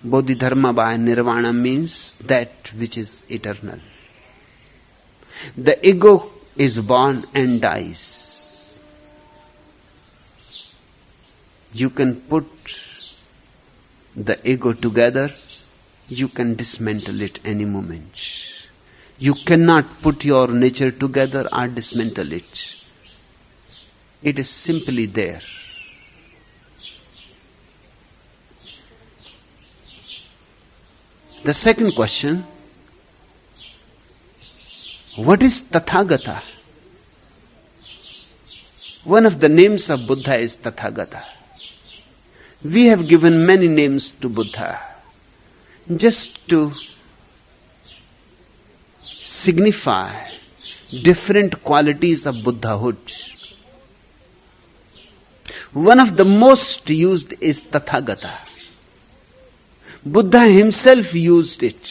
Bodhidharma by nirvana means that which is eternal. The ego is born and dies. You can put the ego together, you can dismantle it any moment. You cannot put your nature together or dismantle it. It is simply there. The second question, what is Tathagata? One of the names of Buddha is Tathagata. We have given many names to Buddha just to signify different qualities of Buddhahood. One of the most used is Tathagata. Buddha himself used it.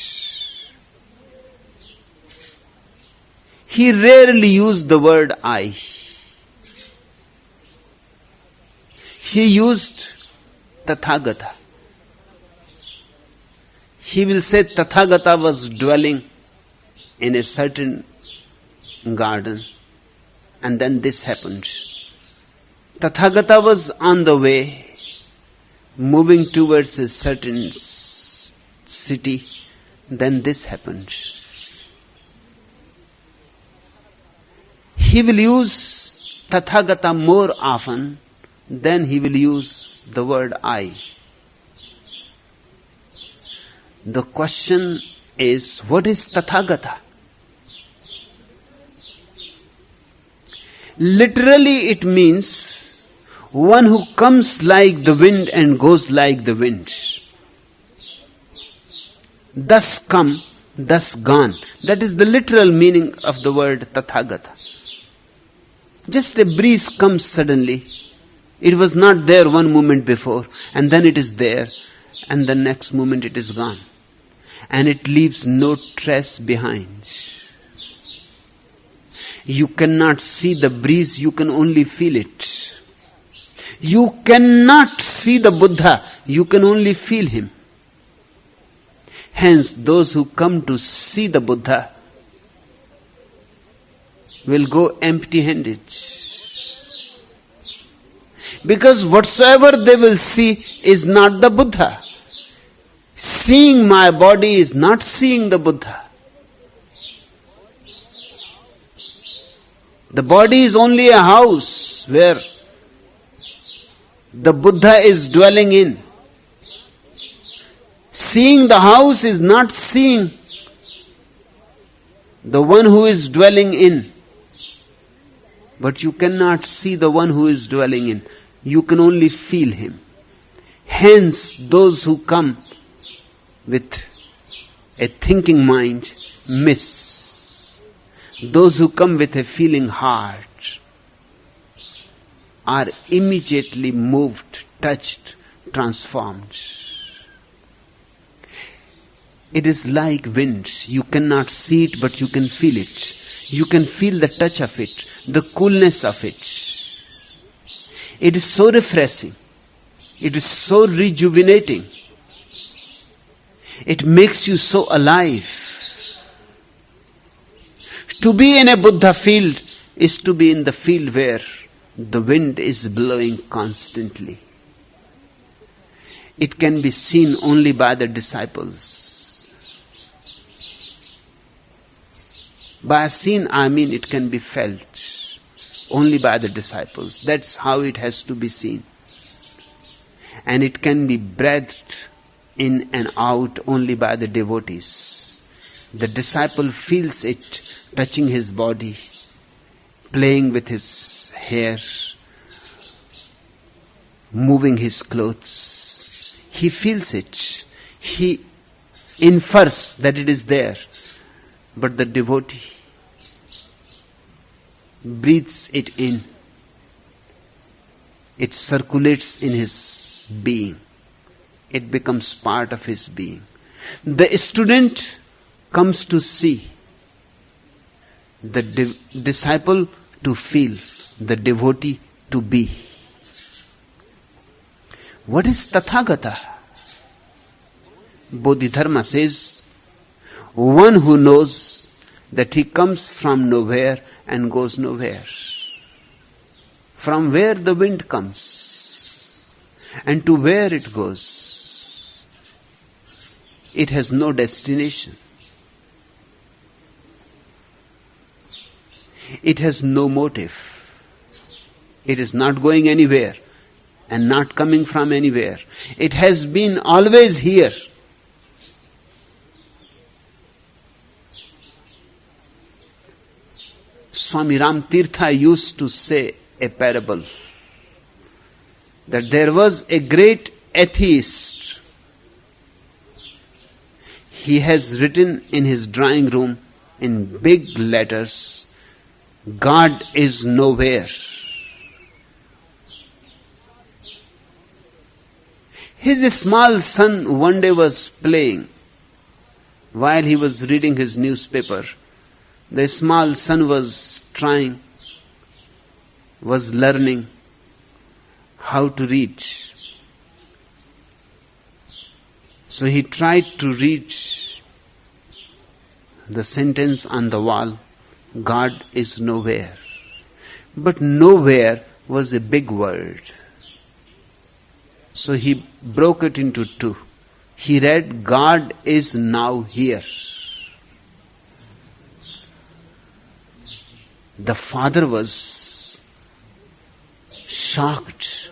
He rarely used the word I. He used Tathagata. He will say Tathagata was dwelling in a certain garden and then this happened. Tathagata was on the way, moving towards a certain city, then this happened. He will use Tathagata more often than he will use the word I. The question is, what is Tathagata? Literally it means one who comes like the wind and goes like the wind. Thus come, thus gone. That is the literal meaning of the word Tathagata. Just a breeze comes suddenly. It was not there one moment before, and then it is there, and the next moment it is gone. And it leaves no trace behind. You cannot see the breeze, you can only feel it. You cannot see the Buddha, you can only feel him. Hence, those who come to see the Buddha will go empty-handed. Because whatsoever they will see is not the Buddha. Seeing my body is not seeing the Buddha. The body is only a house where the Buddha is dwelling in. Seeing the house is not seeing the one who is dwelling in. But you cannot see the one who is dwelling in. You can only feel him. Hence, those who come with a thinking mind miss. Those who come with a feeling heart are immediately moved, touched transformed. It is like wind. You cannot see it, but you can feel it. You can feel the touch of it, the coolness of it. It is so refreshing. It is so rejuvenating. It makes you so alive. To be in a Buddha field is to be in the field where the wind is blowing constantly. It can be seen only by the disciples. By seen, I mean it can be felt only by the disciples. That's how it has to be seen. And it can be breathed in and out only by the devotees. The disciple feels it touching his body, playing with his hair, moving his clothes. He feels it. He infers that it is there. But the devotee breathes it in. It circulates in his being. It becomes part of his being. The student comes to see, the disciple to feel, the devotee to be. What is Tathagata? Bodhidharma says, one who knows that he comes from nowhere and goes nowhere. From where the wind comes and to where it goes. It has no destination. It has no motive. It is not going anywhere and not coming from anywhere. It has been always here. Swami Ram Tirtha used to say a parable that there was a great atheist. He has written in his drawing room in big letters, God is nowhere. His small son one day was playing while he was reading his newspaper. The small son was learning how to read. So he tried to read the sentence on the wall, God is nowhere. But nowhere was a big word. So he broke it into two. He read, God is now here. The father was shocked.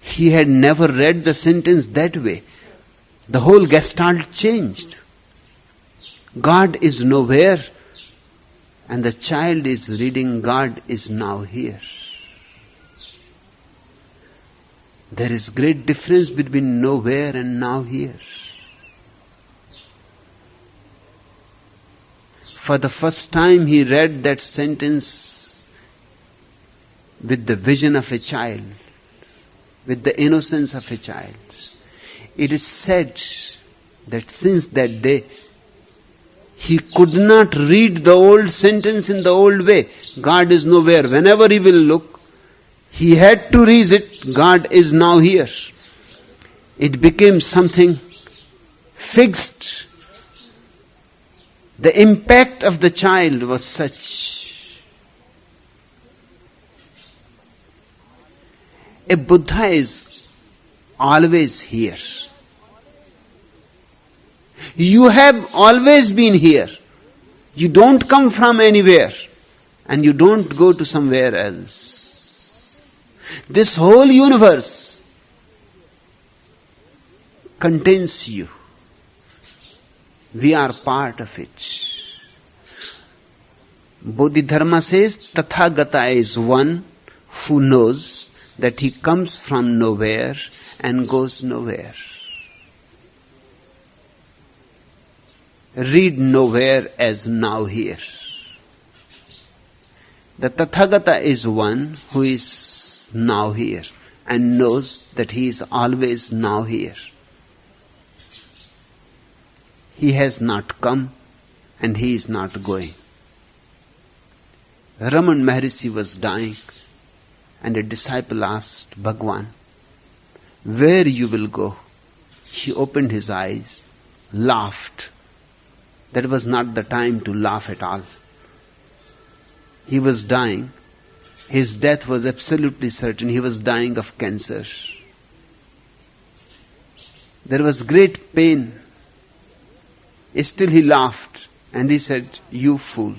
He had never read the sentence that way. The whole gestalt changed. God is nowhere, and the child is reading, God is now here. There is great difference between nowhere and now here. For the first time he read that sentence with the vision of a child, with the innocence of a child. It is said that since that day, he could not read the old sentence in the old way. God is nowhere. Whenever he will look, he had to read it, God is now here. It became something fixed. The impact of the child was such. A Buddha is always here. You have always been here. You don't come from anywhere and you don't go to somewhere else. This whole universe contains you. We are part of it. Bodhidharma says, Tathagata is one who knows that he comes from nowhere and goes nowhere. Read nowhere as now here. The Tathagata is one who is now here. and knows that he is always now here. He has not come and he is not going. Raman Maharishi was dying and a disciple asked Bhagwan, where you will go? He opened his eyes, laughed. That was not the time to laugh at all. He was dying. His death was absolutely certain. He was dying of cancer. There was great pain. Still he laughed and he said, you fool.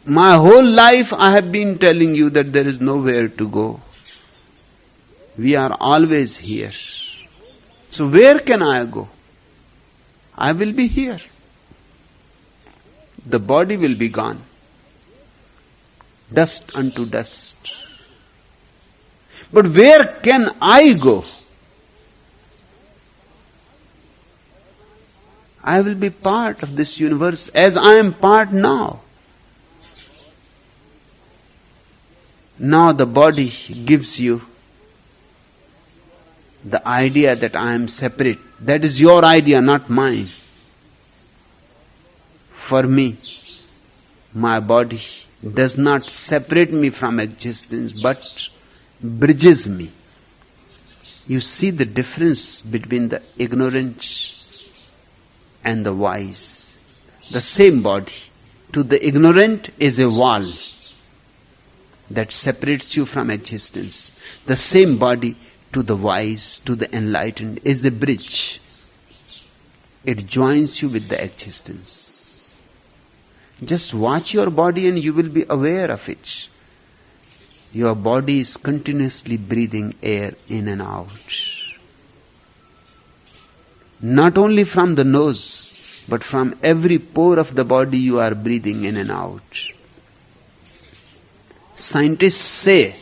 My whole life I have been telling you that there is nowhere to go. We are always here. So where can I go? I will be here. The body will be gone. Dust unto dust. But where can I go? I will be part of this universe as I am part now. Now the body gives you the idea that I am separate. That is your idea, not mine. For me, my body does not separate me from existence, but bridges me. You see the difference between the ignorant and the wise. The same body, to the ignorant, is a wall that separates you from existence. The same body, to the wise, to the enlightened, is the bridge. It joins you with the existence. Just watch your body and you will be aware of it. Your body is continuously breathing air in and out. Not only from the nose, but from every pore of the body you are breathing in and out. Scientists say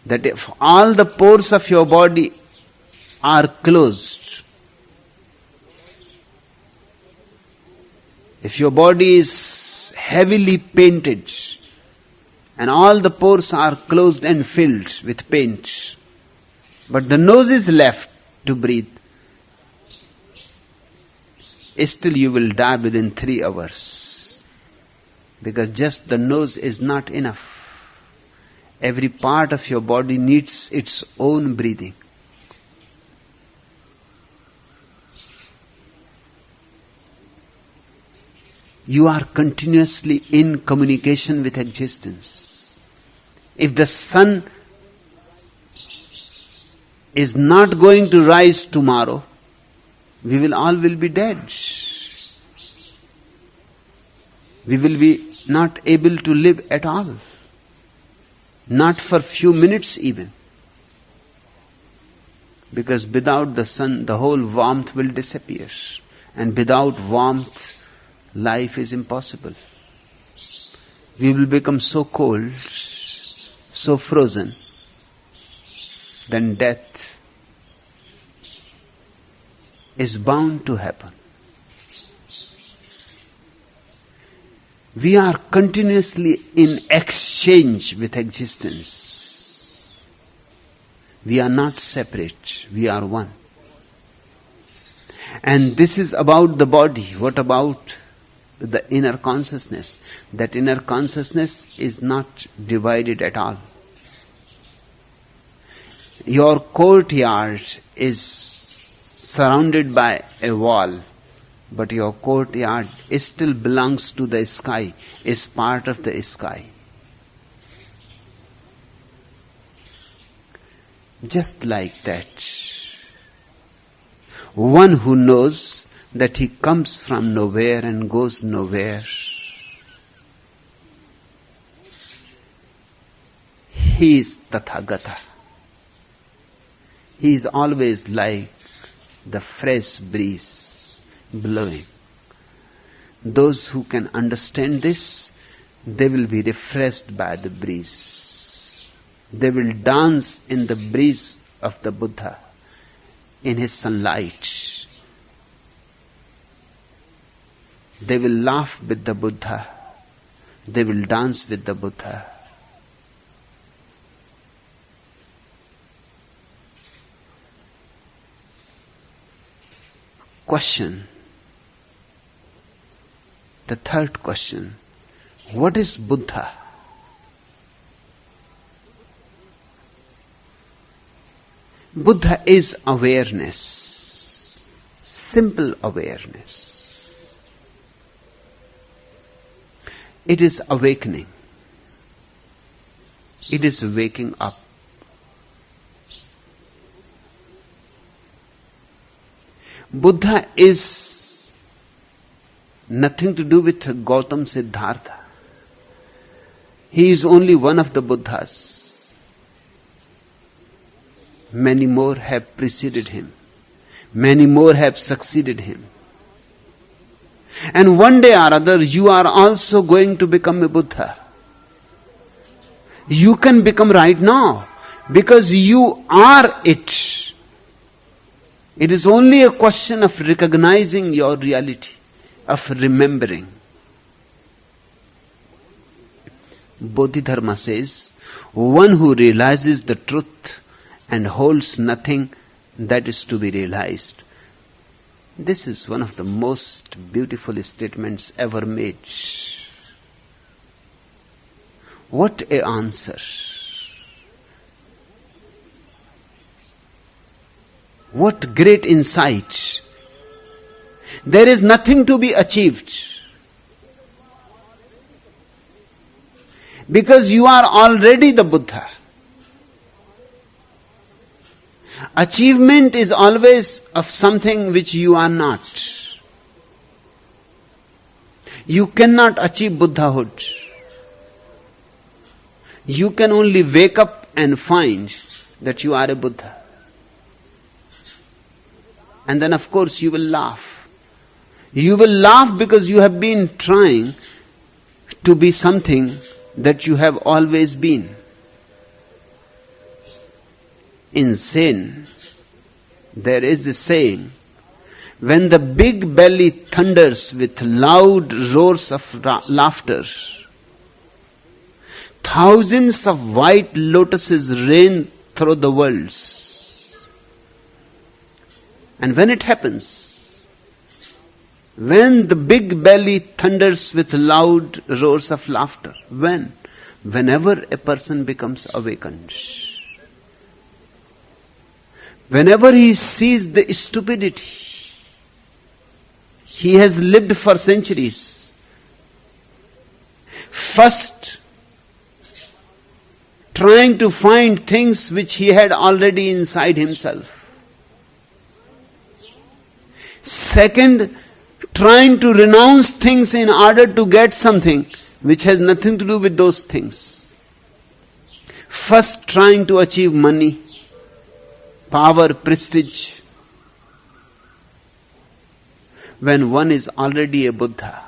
that if all the pores of your body are closed, if your body is heavily painted and all the pores are closed and filled with paint, but the nose is left to breathe, still you will die within 3 hours. Because just the nose is not enough. Every part of your body needs its own breathing. You are continuously in communication with existence. If the sun is not going to rise tomorrow, we all will be dead. We will be not able to live at all. Not for few minutes even. Because without the sun, the whole warmth will disappear. And without warmth, life is impossible. We will become so cold, so frozen, then death is bound to happen. We are continuously in exchange with existence. We are not separate, we are one. And this is about the body. What about the inner consciousness? That inner consciousness is not divided at all. Your courtyard is surrounded by a wall, but your courtyard still belongs to the sky, is part of the sky. Just like that, one who knows that he comes from nowhere and goes nowhere, he is Tathagata. He is always like the fresh breeze blowing. Those who can understand this, they will be refreshed by the breeze. They will dance in the breeze of the Buddha, in his sunlight. They will laugh with the Buddha. They will dance with the Buddha. question, the third question, what is Buddha? Buddha is awareness, simple awareness. It is awakening. It is waking up. Buddha is nothing to do with Gautam Siddhartha. He is only one of the Buddhas. Many more have preceded him. Many more have succeeded him. And one day or other you are also going to become a Buddha. You can become right now because you are it. It is only a question of recognizing your reality, of remembering. Bodhidharma says, one who realizes the truth and holds nothing that is to be realized. This is one of the most beautiful statements ever made. What an answer. What great insight. There is nothing to be achieved. Because you are already the Buddha. Achievement is always of something which you are not. You cannot achieve Buddhahood. You can only wake up and find that you are a Buddha. And then of course you will laugh. You will laugh because you have been trying to be something that you have always been. In Zen, there is a saying, when the big belly thunders with loud roars of laughter, thousands of white lotuses rain through the worlds. And when it happens, when the big belly thunders with loud roars of laughter, whenever a person becomes awakened, whenever he sees the stupidity, he has lived for centuries. First, trying to find things which he had already inside himself. Second, trying to renounce things in order to get something which has nothing to do with those things. First, trying to achieve money, power, prestige. When one is already a Buddha,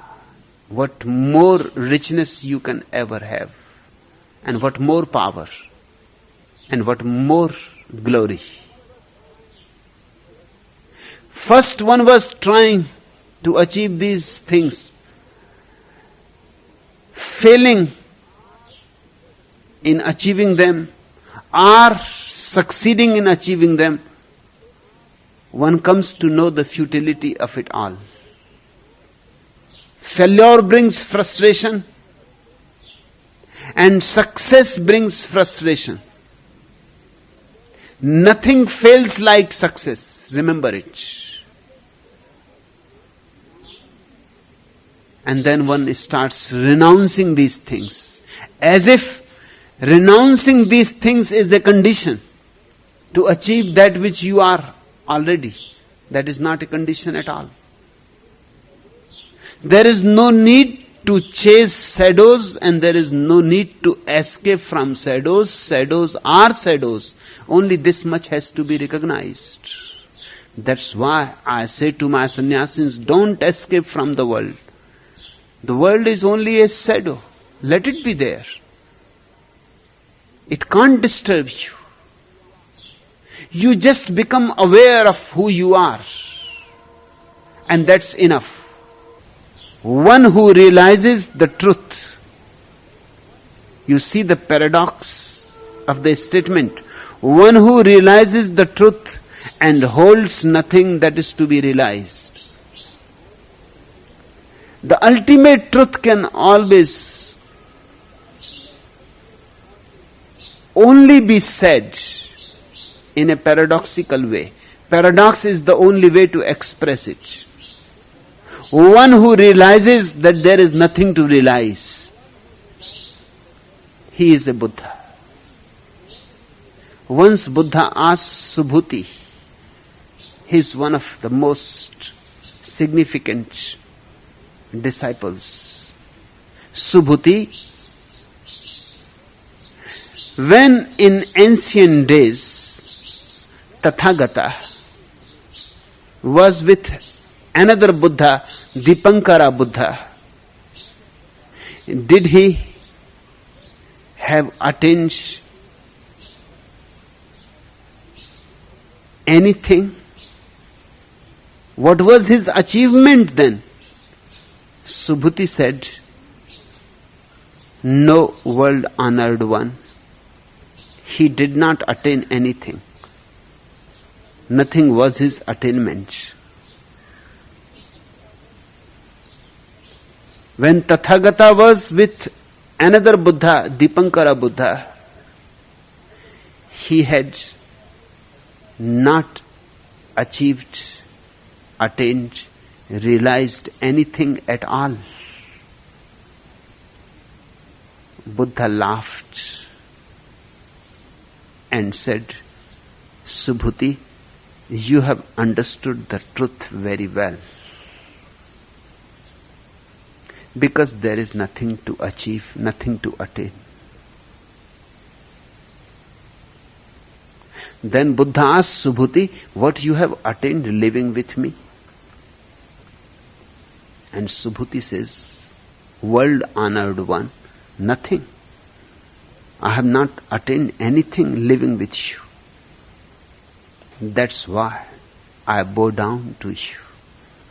what more richness you can ever have, and what more power, and what more glory. First one was trying to achieve these things, failing in achieving them, or succeeding in achieving them, one comes to know the futility of it all. Failure brings frustration, and success brings frustration. Nothing fails like success, remember it. And then one starts renouncing these things, as if renouncing these things is a condition to achieve that which you are already. That is not a condition at all. There is no need to chase shadows, and there is no need to escape from shadows. Shadows are shadows. Only this much has to be recognized. That's why I say to my sannyasins, don't escape from the world. The world is only a shadow. Let it be there. It can't disturb you. You just become aware of who you are. And that's enough. One who realizes the truth. You see the paradox of the statement. One who realizes the truth and holds nothing that is to be realized. The ultimate truth can always only be said in a paradoxical way. Paradox is the only way to express it. One who realizes that there is nothing to realize, he is a Buddha. Once Buddha asked Subhuti, he is one of the most significant disciples. Subhuti, when in ancient days Tathagata was with another Buddha, Dipankara Buddha, did he have attained anything? What was his achievement then? Subhuti said, no world honored one. He did not attain anything. Nothing was his attainment. When Tathagata was with another Buddha, Dipankara Buddha, he had not achieved, attained, realized anything at all. Buddha laughed and said, Subhuti, you have understood the truth very well. Because there is nothing to achieve, nothing to attain. Then Buddha asked Subhuti, what you have attained living with me? And Subhuti says, world honored one, nothing. I have not attained anything living with you. That's why I bow down to you.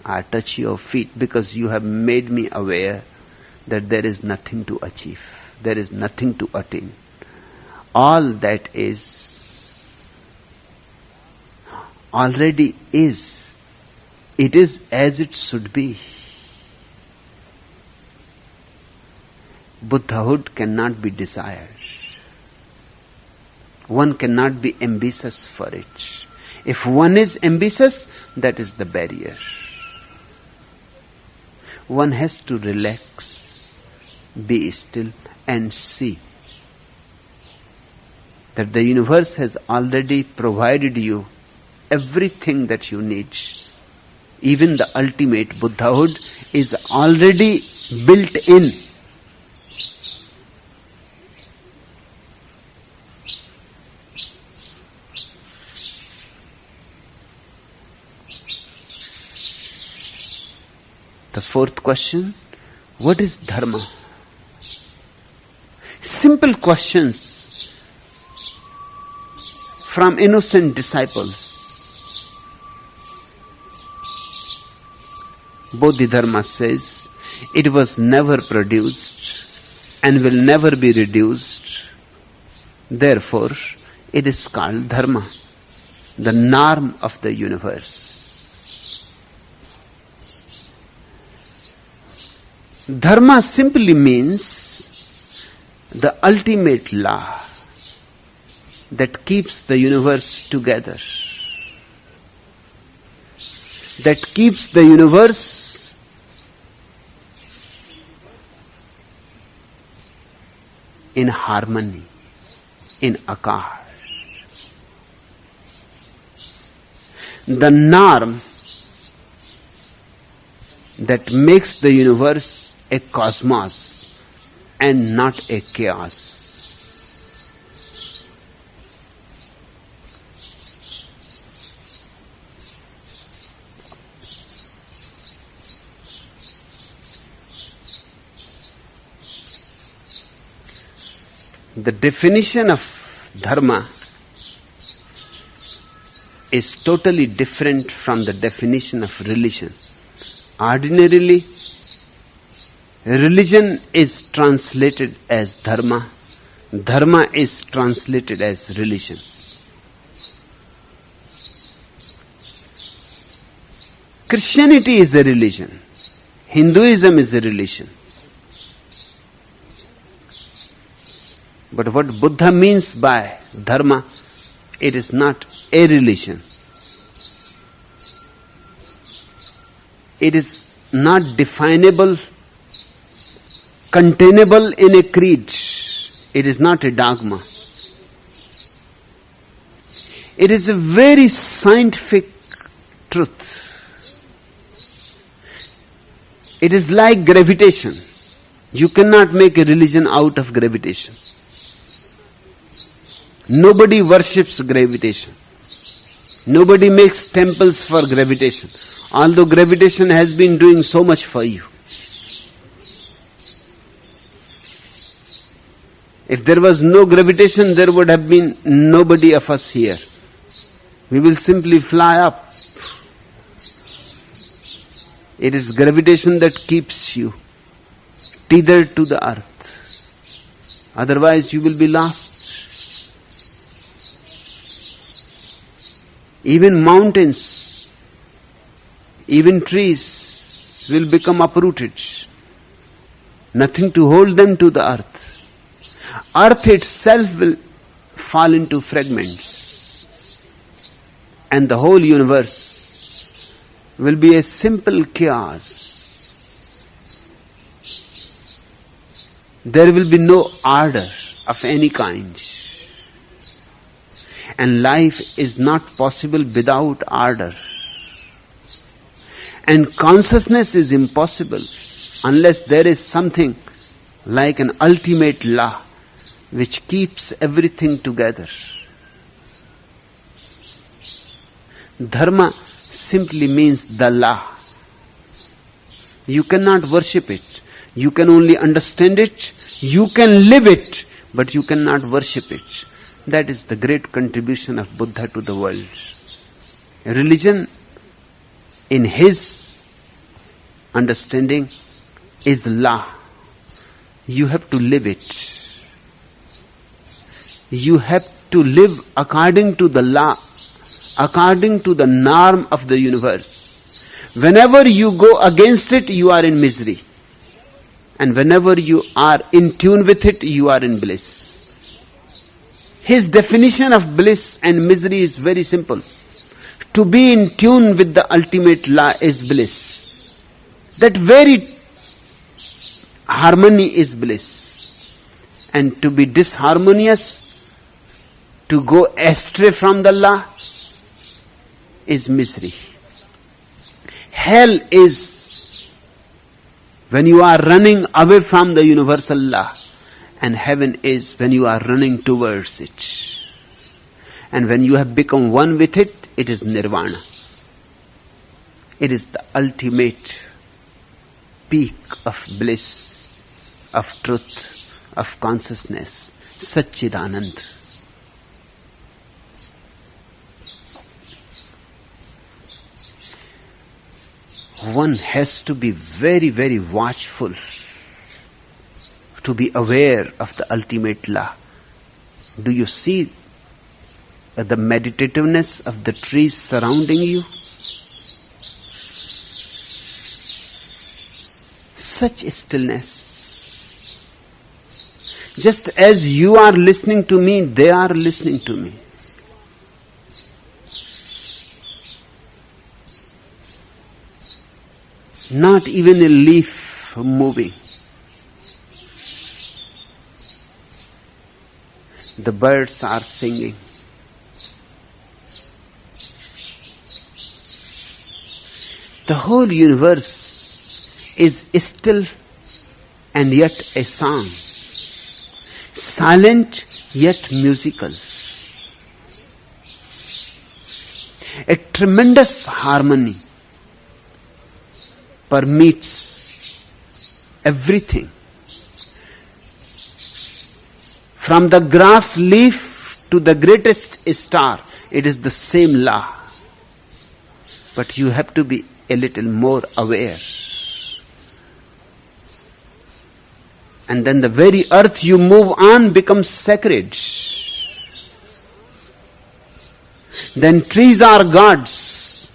I touch your feet because you have made me aware that there is nothing to achieve. There is nothing to attain. All that is already is. It is as it should be. Buddhahood cannot be desired. One cannot be ambitious for it. If one is ambitious, that is the barrier. One has to relax, be still, and see that the universe has already provided you everything that you need. Even the ultimate Buddhahood is already built in. The fourth question, what is dharma? Simple questions from innocent disciples. Bodhidharma says, it was never produced and will never be reduced. Therefore, it is called dharma, the norm of the universe. Dharma simply means the ultimate law that keeps the universe together, that keeps the universe in harmony, in akar. The norm that makes the universe a cosmos and not a chaos. The definition of dharma is totally different from the definition of religion. Ordinarily, religion is translated as dharma. Dharma is translated as religion. Christianity is a religion. Hinduism is a religion. But what Buddha means by dharma, it is not a religion. It is not definable, containable in a creed. It is not a dogma. It is a very scientific truth. It is like gravitation. You cannot make a religion out of gravitation. Nobody worships gravitation. Nobody makes temples for gravitation, although gravitation has been doing so much for you. If there was no gravitation, there would have been nobody of us here. We will simply fly up. It is gravitation that keeps you tethered to the earth. Otherwise you will be lost. Even mountains, even trees will become uprooted. Nothing to hold them to the earth. Earth itself will fall into fragments. And the whole universe will be a simple chaos. There will be no order of any kind. And life is not possible without order. And consciousness is impossible unless there is something like an ultimate law which keeps everything together. Dharma simply means the law. You cannot worship it. You can only understand it. You can live it, but you cannot worship it. That is the great contribution of Buddha to the world. Religion, in his understanding, is law. You have to live it. You have to live according to the law, according to the norm of the universe. Whenever you go against it, you are in misery. And whenever you are in tune with it, you are in bliss. His definition of bliss and misery is very simple. To be in tune with the ultimate law is bliss. That very harmony is bliss. And to be disharmonious, to go astray from the law, is misery. Hell is when you are running away from the universal law. And heaven is when you are running towards it. And when you have become one with it, it is nirvana. It is the ultimate peak of bliss, of truth, of consciousness, Satchidanand. One has to be very, very watchful to be aware of the ultimate law. Do you see the meditativeness of the trees surrounding you? Such stillness. Just as you are listening to me, they are listening to me. Not even a leaf moving. The birds are singing. The whole universe is still and yet a song. Silent yet musical. A tremendous harmony permeates everything. From the grass leaf to the greatest star, it is the same law. But you have to be a little more aware. And then the very earth you move on becomes sacred. Then trees are gods.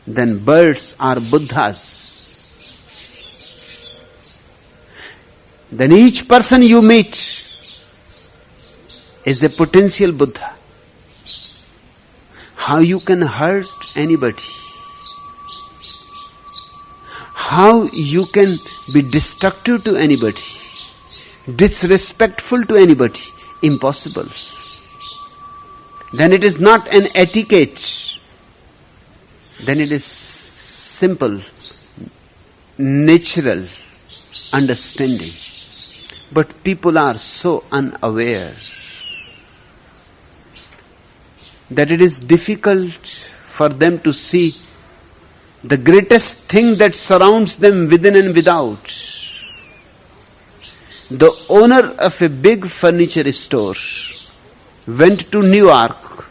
then birds are Buddhas. Then each person you meet is a potential Buddha. How you can hurt anybody? How you can be destructive to anybody? Disrespectful to anybody? Impossible. Then it is not an etiquette. Then it is simple, natural understanding. But people are so unaware that it is difficult for them to see the greatest thing that surrounds them within and without. The owner of a big furniture store went to New York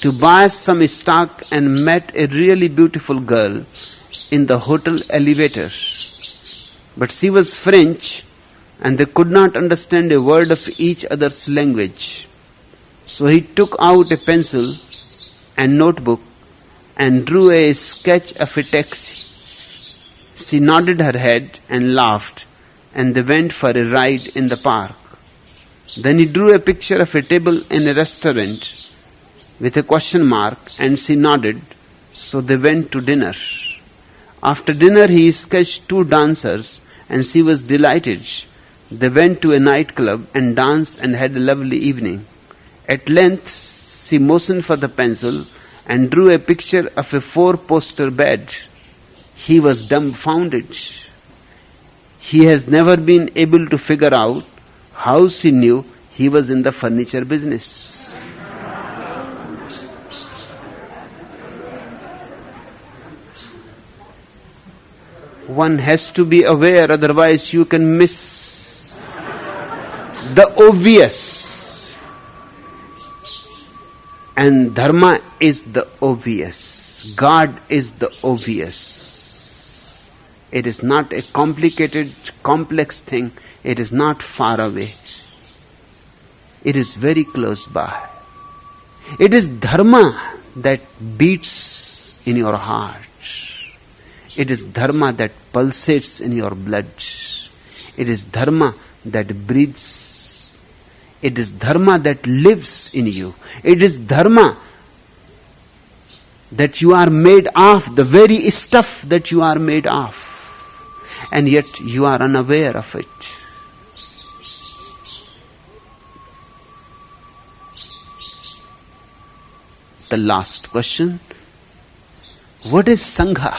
to buy some stock and met a really beautiful girl in the hotel elevator. But she was French and they could not understand a word of each other's language. So he took out a pencil and notebook and drew a sketch of a taxi. She nodded her head and laughed, and they went for a ride in the park. Then he drew a picture of a table in a restaurant with a question mark, and she nodded, so they went to dinner. After dinner he sketched two dancers, and she was delighted. They went to a nightclub and danced and had a lovely evening. At length she motioned for the pencil and drew a picture of a 4-poster bed. He was dumbfounded. He has never been able to figure out how she knew he was in the furniture business. One has to be aware, otherwise you can miss the obvious. And dharma is the obvious. God is the obvious. It is not a complicated, complex thing. It is not far away. It is very close by. It is dharma that beats in your heart. It is dharma that pulsates in your blood. It is dharma that breathes. It is dharma that lives in you. It is dharma that you are made of, the very stuff that you are made of. And yet you are unaware of it. The last question. What is Sangha?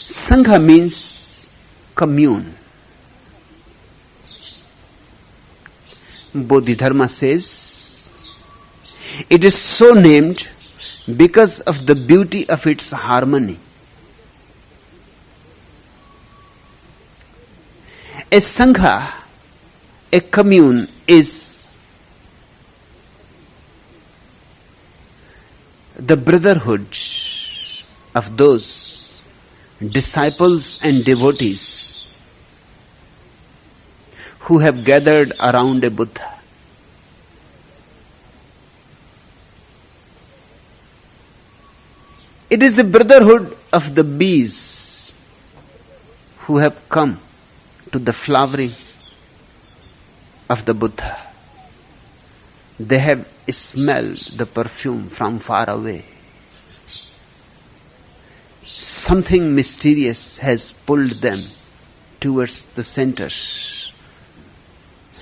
Sangha means commune. Bodhidharma says, it is so named because of the beauty of its harmony. A Sangha, a commune, is the brotherhood of those disciples and devotees who have gathered around a Buddha. It is a brotherhood of the bees who have come to the flowering of the Buddha. They have smelled the perfume from far away. Something mysterious has pulled them towards the center.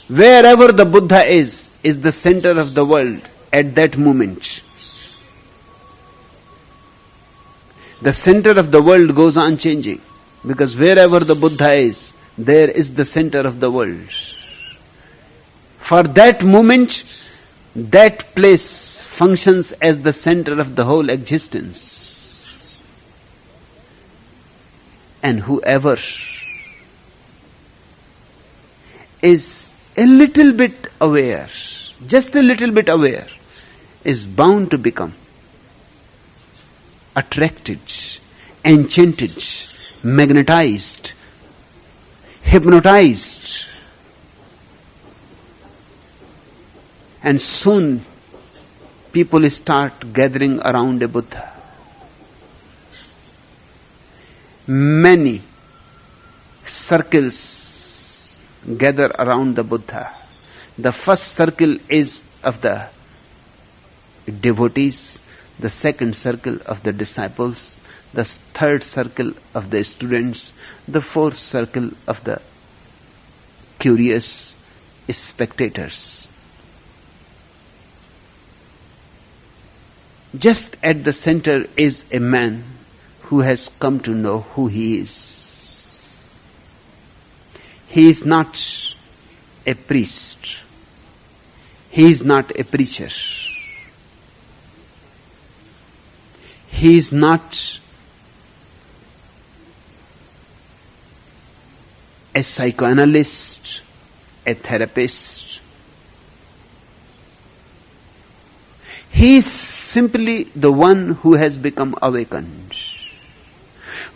Wherever the Buddha is the center of the world at that moment. The center of the world goes on changing, because wherever the Buddha is, there is the center of the world. For that moment, that place functions as the center of the whole existence. And whoever is a little bit aware, just a little bit aware, is bound to become attracted, enchanted, magnetized, hypnotized. And soon people start gathering around a Buddha. Many circles gather around the Buddha. The first circle is of the devotees, the second circle of the disciples, the third circle of the students, the fourth circle of the curious spectators. Just at the center is a man who has come to know who he is. He is not a priest. He is not a preacher. He is not a psychoanalyst, a therapist. He is simply the one who has become awakened,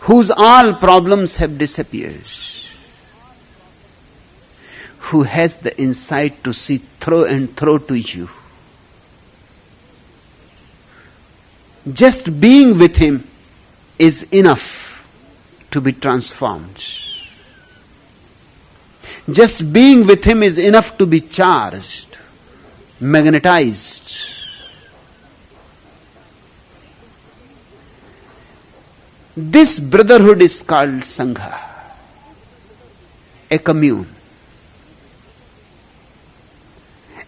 whose all problems have disappeared, who has the insight to see through and through to you. Just being with him is enough to be transformed. Just being with him is enough to be charged, magnetized. This brotherhood is called Sangha, a commune.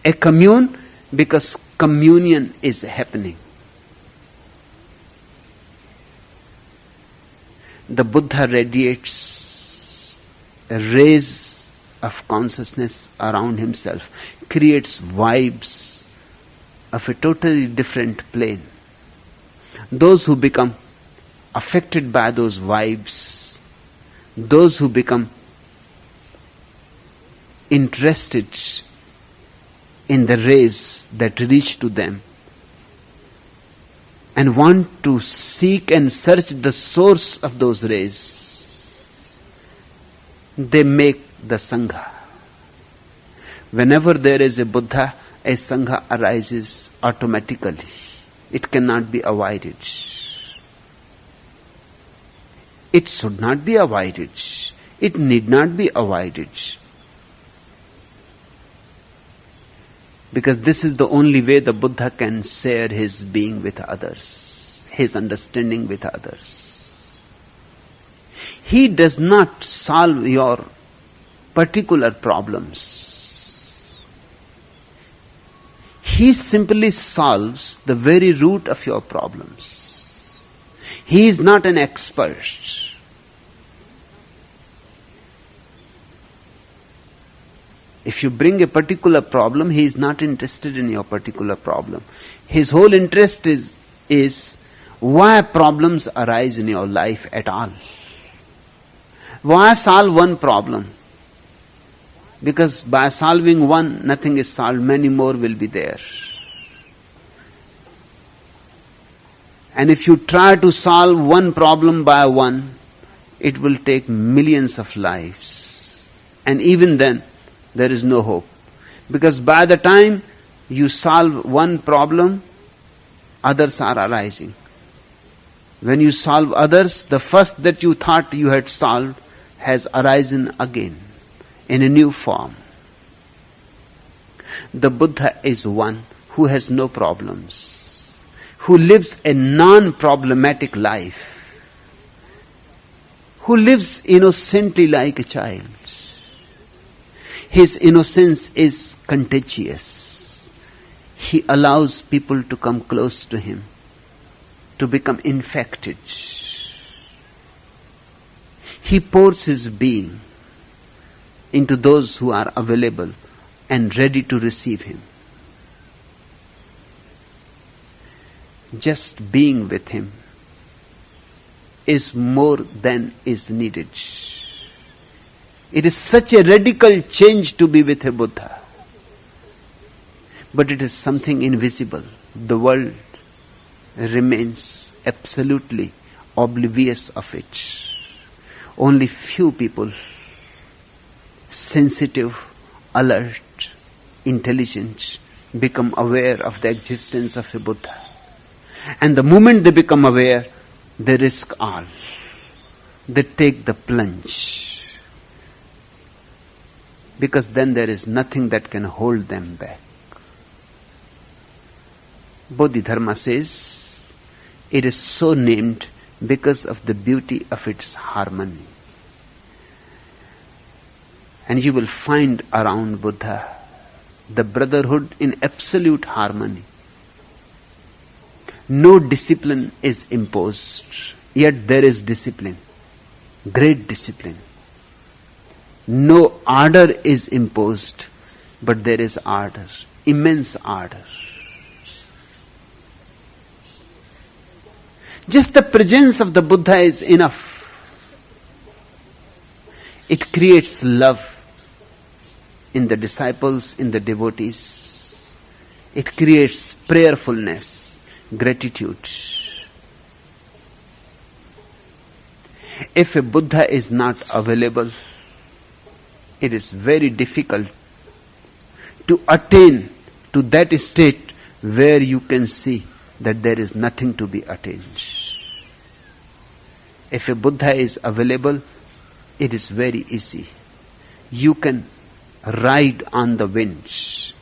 A commune because communion is happening. The Buddha radiates rays of consciousness around himself, creates vibes of a totally different plane. Those who become affected by those vibes, those who become interested in the rays that reach to them and want to seek and search the source of those rays, they make the Sangha. Whenever there is a Buddha, a Sangha arises automatically. It cannot be avoided. It should not be avoided. It need not be avoided. Because this is the only way the Buddha can share his being with others, his understanding with others. He does not solve your particular problems. He simply solves the very root of your problems. He is not an expert. If you bring a particular problem, he is not interested in your particular problem. His whole interest is why problems arise in your life at all. Why solve one problem? Because by solving one, nothing is solved, many more will be there. And if you try to solve one problem by one, it will take millions of lives. And even then, there is no hope. Because by the time you solve one problem, others are arising. When you solve others, the first that you thought you had solved has arisen again in a new form. The Buddha is one who has no problems, who lives a non-problematic life, who lives innocently like a child. His innocence is contagious. He allows people to come close to him, to become infected. He pours his being into those who are available and ready to receive him. Just being with him is more than is needed. It is such a radical change to be with a Buddha. But it is something invisible. The world remains absolutely oblivious of it. Only few people, sensitive, alert, intelligent, become aware of the existence of a Buddha. And the moment they become aware, they risk all. They take the plunge. Because then there is nothing that can hold them back. Bodhidharma says, it is so named because of the beauty of its harmony. And you will find around Buddha the brotherhood in absolute harmony. No discipline is imposed, yet there is discipline, great discipline. No ardor is imposed, but there is ardor, immense ardor. Just the presence of the Buddha is enough. It creates love in the disciples, in the devotees. It creates prayerfulness, gratitude. If a Buddha is not available, it is very difficult to attain to that state where you can see that there is nothing to be attained. If a Buddha is available, it is very easy. You can ride on the winds.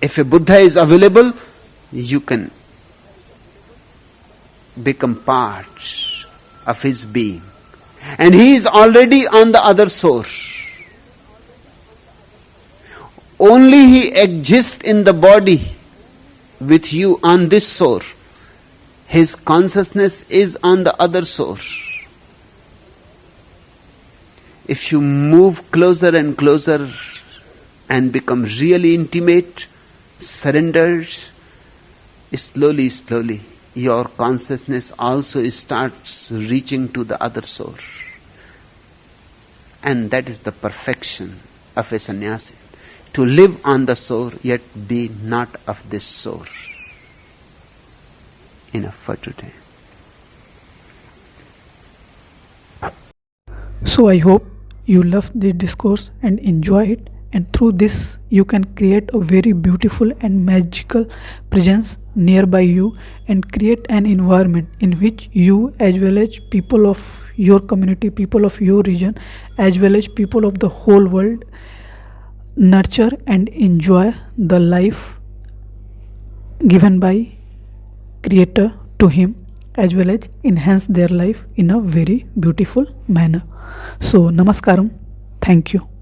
If a Buddha is available, you can become part of his being. And he is already on the other shore. Only he exists in the body with you on this shore. His consciousness is on the other shore. If you move closer and closer and become really intimate, surrendered, slowly, slowly, your consciousness also starts reaching to the other shore. And that is the perfection of a sannyasi. To live on the shore, yet be not of this shore. Enough for today. So I hope you loved the discourse and enjoy it, and through this you can create a very beautiful and magical presence nearby you and create an environment in which you, as well as people of your community, people of your region, as well as people of the whole world, nurture and enjoy the life given by Creator to him, as well as enhance their life in a very beautiful manner. So, Namaskaram. Thank you.